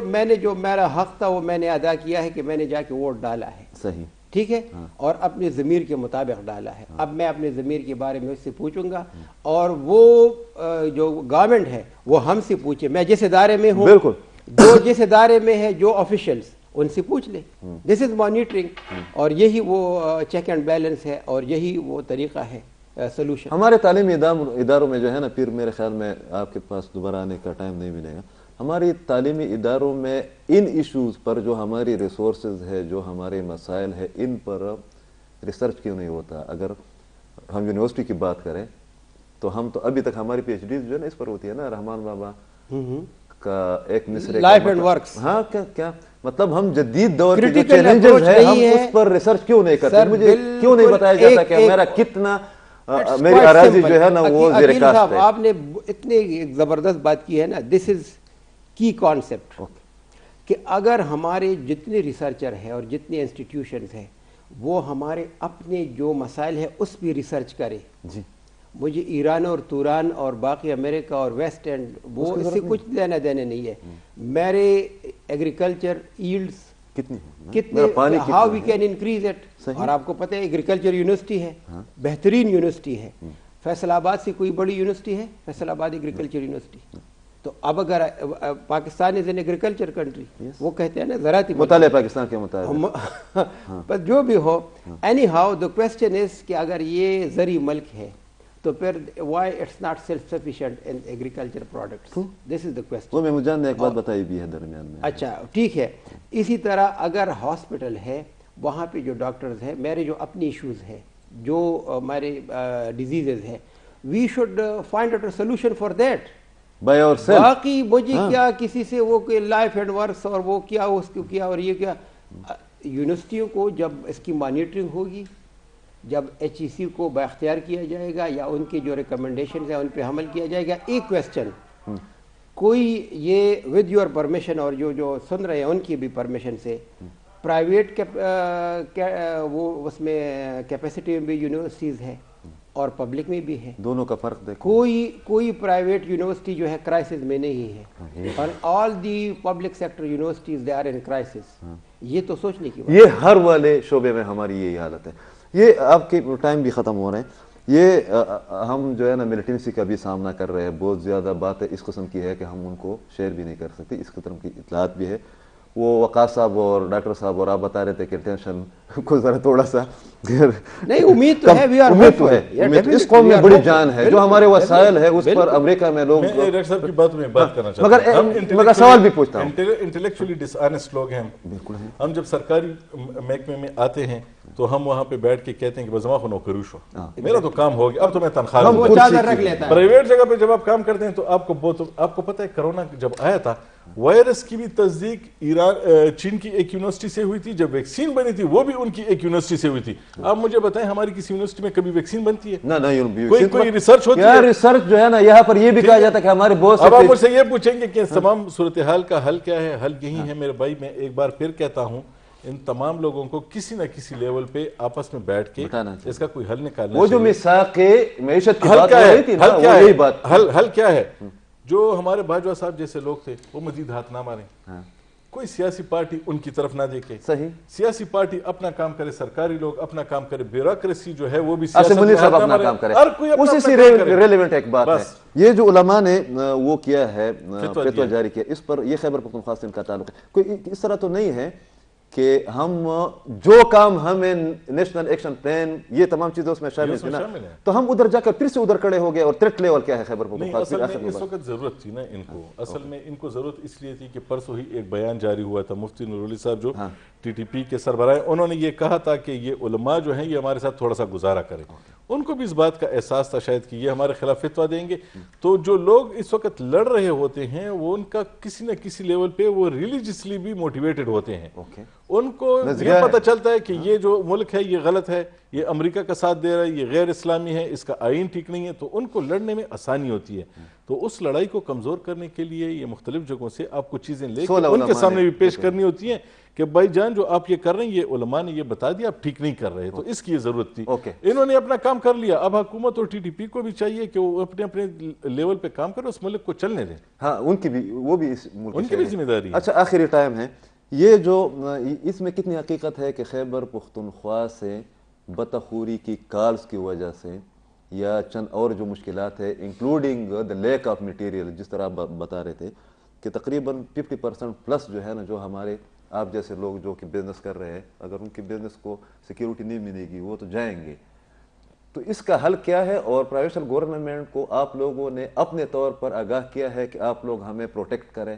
D: میں نے جو میرا حق تھا وہ میں نے ادا کیا ہے کہ میں نے جا کے ووٹ ڈالا ہے.
A: صحیح,
D: ٹھیک ہے, اور اپنے ضمیر کے مطابق ڈالا ہے. اب میں اپنے ضمیر کے بارے میں اس سے پوچھوں گا, اور وہ جو گورنمنٹ ہے وہ ہم سے پوچھے. میں جس ادارے میں ہوں,
A: بالکل,
D: جو جس ادارے میں ہے, جو آفیشلز, ان سے پوچھ لے. دس از مانیٹرنگ, اور یہی وہ چیک اینڈ بیلنس ہے, اور یہی وہ طریقہ ہے سلوشن.
A: ہمارے تعلیمی اداروں میں جو ہے نا, پھر میرے خیال میں آپ کے پاس دوبارہ آنے کا ٹائم نہیں ملے گا. ہماری تعلیمی اداروں میں ان ایشوز پر جو ہماری ریسورسز ہے, جو ہمارے مسائل ہے, ان پر ریسرچ کیوں نہیں ہوتا؟ اگر ہم یونیورسٹی کی بات کریں تو ہم تو ابھی تک ہماری پی ایچ ڈی جو ہے نا اس پر ہوتی ہے نا, رحمان بابا کا ایک مصرے,
D: لائف اینڈ ورکس.
A: ہاں, کیا مطلب ہم جدید دور کے جو چیلنجز ہیں ہم اس پر ریسرچ کیوں نہیں کرتے؟ مجھے کیوں نہیں بتایا جاتا کہ میرا کتنا, میری اراضی جو ہے نا وہ زیر کاشت ہے.
D: آپ نے اتنے زبردست بات کی ہے نا, دس از کی کانسیپٹ, کہ اگر ہمارے جتنے ریسرچر ہیں اور جتنے انسٹیٹیوشنز ہیں وہ ہمارے اپنے جو مسائل ہیں اس پہ ریسرچ کرے.
A: جی,
D: مجھے ایران اور توران اور باقی امریکہ اور ویسٹ اینڈ وہ اس سے کچھ لینا دینے نہیں ہے. میرے ایگریکلچر ایلڈز کتنے, how we can increase it. اور آپ کو پتہ ہے ایگریکلچر یونیورسٹی ہے, بہترین یونیورسٹی ہے. فیصل آباد سے کوئی بڑی یونیورسٹی ہے, فیصل آباد ایگریکلچر یونیورسٹی. تو اب اگر Pakistan is an agriculture country, وہ کہتے ہیں نا زراعتی
A: مطالعہ پاکستان کے مطابق,
D: بس جو بھی ہو, anyhow the question is کہ اگر یہ زرعی ملک ہے تو پھر why it's not self sufficient in agriculture products. This is the question.
A: وہ میں مجھے نے ایک بات بتائی بھی ہے درمیان میں.
D: اچھا, ٹھیک ہے. اسی طرح اگر ہاسپٹل ہے, وہاں پہ جو ڈاکٹرز ہیں, میرے جو اپنی ایشوز ہیں, جو ہمارے ڈیزیزز ہیں, we should find out a solution for that. باقی مجھے کیا کسی سے وہ لائف اینڈ ورکس اور وہ کیا اس کو کیا اور یہ کیا. یونیورسٹیوں کو جب اس کی مانیٹرنگ ہوگی, جب ایچ ای سی کو بااختیار کیا جائے گا یا ان کی جو ریکمنڈیشنز ہیں ان پہ عمل کیا جائے گا. ایک کویسچن, کوئی یہ ود یور پرمیشن اور جو سن رہے ہیں ان کی بھی پرمیشن سے, پرائیویٹ وہ اس میں کیپیسٹی میں بھی یونیورسٹیز ہیں اور پبلک میں بھی ہے,
A: دونوں کا فرق دیکھو.
D: کوئی پرائیویٹ یونیورسٹی جو ہے کرائسس میں نہیں ہے, اور all the public sector universities they are in crisis. یہ تو سوچنے کی بات.
A: یہ ہر والے شعبے میں ہماری یہی حالت ہے. یہ آپ کے ٹائم بھی ختم ہو رہے ہیں. یہ ہم جو ہے نا ملیٹنسی کا بھی سامنا کر رہے ہیں. بہت زیادہ باتیں اس قسم کی ہے کہ ہم ان کو شیئر بھی نہیں کر سکتے. اس قسم کی اطلاعات بھی ہے. وہ وقاص صاحب اور ڈاکٹر صاحب اور آپ بتا رہے تھے کہ ٹینشن کو ذرا تھوڑا سا
D: نہیں, امید تو ہے.
A: امید تو ہے. اس قوم میں بڑی جان ہے, جو ہمارے وسائل ہے اس پر امریکہ میں لوگ.
C: ڈاکٹر صاحب کی بات میں بات کرنا چاہتا ہوں,
A: مگر سوال بھی پوچھتا ہوں.
C: انٹلیکچولی ڈس آنیسٹ لوگ ہیں
A: بالکل.
C: ہم جب سرکاری محکمے میں آتے ہیں تو ہم وہاں پہ بیٹھ کے کہتے ہیں کہ بزما کو نوکروش ہو, میرا تو کام ہو گیا, اب تو میں تنخواہ
D: رکھ لیتا.
C: پرائیویٹ جگہ پہ جب آپ کام کرتے ہیں تو آپ کو پتہ ہے کرونا جب آیا تھا वायरस की भी तस्दीक चीन की एक यूनिवर्सिटी से हुई थी, जब वैक्सीन बनी थी वो भी उनकी एक यूनिवर्सिटी से हुई थी। आप मुझे बताएं हमारी किसी यूनिवर्सिटी में कभी वैक्सीन बनती है?
A: ना
C: कोई रिसर्च होती है?
A: रिसर्च जो है ना, यहाँ पर ये भी कहा जाता है कि हमारे बहुत
C: अब आप मुझसे ये पूछेंगे कि तमाम सूरत हाल का हल क्या है? हल यही है मेरे भाई, मैं एक बार फिर कहता हूँ, इन तमाम लोगों को किसी न किसी लेवल पे आपस में बैठ के इसका कोई हल निकालना।
A: वो जो मिसाक़े मईशत की
C: बात हो रही थी ना, हल क्या है? जो हमारे बाजवा साहब जैसे लोग थे वो मजीद हाथ ना मारें, कोई सियासी पार्टी उनकी तरफ ना देखे,
A: सही
C: सियासी पार्टी अपना काम करे, सरकारी लोग अपना काम करे, ब्यूरोक्रेसी जो है वो भी
A: मुनीर साहब अपना काम करे। उसी से रेलेवेंट एक बात है, ये जो उलमा ने वो किया है, फतवा जारी किया, इस पर ये खैबर पख्तूनख्वा से इनका ताल्लुक है। कोई इस तरह तो नहीं है कि हम जो काम हमें नेशनल एक्शन प्लान ये तमाम चीजें उसमें शामिल थी ना, तो हम उधर जाकर फिर से उधर खड़े हो गए और थ्रेट लेवल क्या है खैबर पख्तूनख्वा?
C: असल में इस वक्त जरूरत थी ना इनको, असल में इनको जरूरत इसलिए थी कि परसों ही एक बयान जारी हुआ था, मुफ्ती नूरुल साहब जो टीटीपी के सरबराह, उन्होंने ये कहा था कि ये उलमा जो हैं ये हमारे साथ थोड़ा सा गुजारा करें। उनको भी इस बात का एहसास था शायद कि ये हमारे खिलाफ फितवा देंगे। तो जो लोग इस वक्त लड़ रहे होते हैं वो उनका किसी न किसी लेवल पे वो रिलीजियसली भी मोटिवेटेड होते हैं। उनको ये पता चलता है कि ये जो मुल्क है ये गलत है, ये अमेरिका का साथ दे रहा है, ये गैर इस्लामी है, इसका आइन ठीक नहीं है, तो उनको लड़ने में आसानी होती है। तो उस लड़ाई को कमजोर करने के लिए ये मुख्तलिफ जगहों से आपको चीजें लेकर उनके सामने भी पेश करनी होती हैं कि भाई जान जो आप ये कर रहे हैं ये उलमा ने ये बता दिया आप ठीक नहीं कर रहे, तो इसकी ये जरूरत थी। इन्होंने अपना काम कर लिया, अब हुकूमत और टीटीपी को भी चाहिए कि वो अपने अपने लेवल पे काम करें, उस मुल्क को चलने दें।
A: हाँ, उनकी भी वो भी इस मुल्क
C: उनकी भी जिम्मेदारी है।
A: अच्छा, आखिरी टाइम है, ये जो इसमें कितनी हकीकत है कि खैबर पख्तूनख्वा से बतखूरी की कॉल्स की वजह से या चंद और जो मुश्किलात है including the lack of material, जिस तरह आप बता रहे थे कि तकरीबन 50% प्लस जो है ना, जो हमारे आप जैसे लोग जो कि बिजनेस कर रहे हैं, अगर उनके बिजनेस को सिक्योरिटी नहीं मिलेगी वो तो जाएंगे। तो इसका हल क्या है? और प्रोविंशियल गवर्नमेंट को आप लोगों ने अपने तौर पर आगाह किया है कि आप लोग हमें प्रोटेक्ट करें,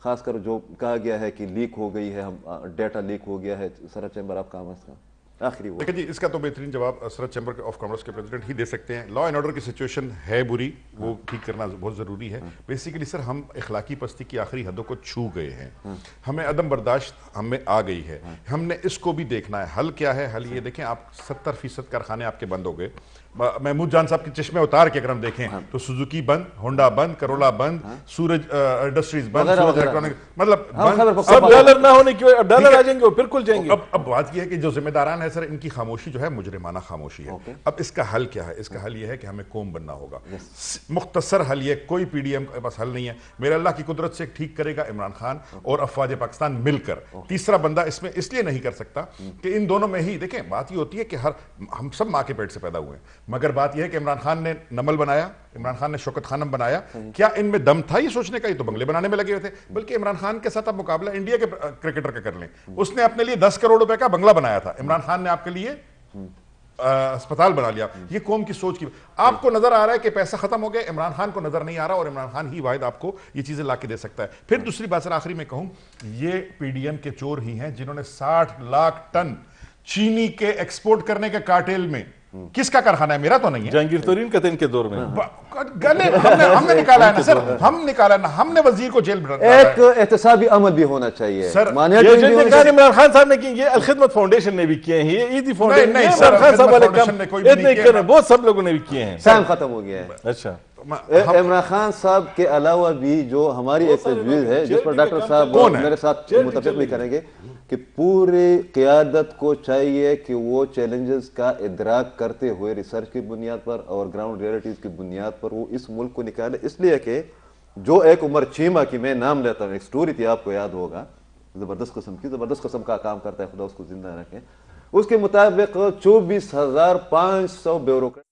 A: खासकर जो कहा गया है कि लीक हो गई है, हम डेटा लीक हो गया है सरहद चैम्बर ऑफ कॉमर्स का? आखिरी
B: देखिए जी, इसका तो बेहतरीन जवाब सरहद चैम्बर ऑफ कॉमर्स के प्रेसिडेंट ही दे सकते हैं। लॉ एंड ऑर्डर की सिचुएशन है बुरी, वो ठीक करना बहुत ज़रूरी है। बेसिकली सर हम अखलाकी पस्ती की आखिरी हदों को छू गए हैं, हमें अदम बर्दाश्त हमें आ गई है, हमने इसको भी देखना है। हल क्या है? हल ये देखें, आप 70% कारखाने आपके बंद हो गए। महमूद जान साहब के चश्मे उतार के अगर हम देखें तो सुजुकी बंद, होंडा बंद, करोला बंद, सूरज इंडस्ट्रीज बंद, सूरज इलेक्ट्रॉनिक, मतलब
C: अब डॉलर ना होने की वजह, अब डॉलर आ जाएंगे फिर खुल जाएंगे।
B: अब बात यह है कि जो जिम्मेदारान है सर, इनकी खामोशी जो है मुजरिमाना खामोशी है। अब इसका हल क्या है? इसका हल यह है कि हमें कौम बनना होगा। मुख्तसर हल ये, कोई पीडीएम के पास हल नहीं है। मेरे अल्लाह की कुदरत से ठीक करेगा इमरान खान और अफवाज पाकिस्तान मिलकर। तीसरा बंदा इसमें इसलिए नहीं कर सकता कि इन दोनों में ही, देखें बात ये होती है कि हम सब माँ के पेट से पैदा हुए हैं, मगर बात यह है कि इमरान खान ने नमल बनाया, इमरान खान ने शौकत खानम बनाया, क्या इनमें दम था ये सोचने का? ये तो बंगले बनाने में लगे हुए थे। बल्कि इमरान खान के साथ आप मुकाबला इंडिया के क्रिकेटर का कर लें, उसने अपने लिए 10 करोड़ रुपए का बंगला बनाया था, इमरान खान ने आपके लिए अस्पताल बना लिया। ये कौम की सोच की, आपको नजर आ रहा है कि पैसा खत्म हो गया, इमरान खान को नजर नहीं आ रहा, और इमरान खान ही वाहिद आपको ये चीजें लाके दे सकता है। फिर दूसरी बात सर आखिरी में कहूं, ये पीडीएम के चोर ही हैं जिन्होंने 60 लाख टन चीनी के एक्सपोर्ट करने के कार्टेल में, किसका कारखाना है? मेरा तो नहीं है,
C: जहांगीर तरीन का दिन के दौर में
B: गले हमने निकाला है ना सर, हम निकाला है ना, हमने वजीर को जेल में
A: एक एहतसाबी अमल भी होना चाहिए
C: सर। इमरान खान साहब ने की, ये अलखिदमत फाउंडेशन ने भी किए हैं, ये ईदी फाउंडेशन ने, इमरान खान साहब वाले काम बहुत सब लोगों ने भी किए हैं।
A: टाइम खत्म हो गया है।
C: अच्छा,
A: इमरान खान साहब के अलावा भी जो हमारी एक तजवीज़ है, जिस पर डॉक्टर साहब मेरे साथ मुतफिक भी करेंगे, कि पूरी क़यादत को चाहिए कि वो चैलेंजेस का इदराक करते हुए रिसर्च की बुनियाद पर और ग्राउंड रियलिटीज़ की बुनियाद पर वो इस मुल्क को निकाले। इसलिए कि जो एक उमर चीमा की मैं नाम लेता हूँ, एक स्टोरी थी आपको याद होगा, ज़बरदस्त किस्म का काम करता है, खुदा उसको जिंदा रखे। उसके मुताबिक 24,500 ब्यूरोक्रेट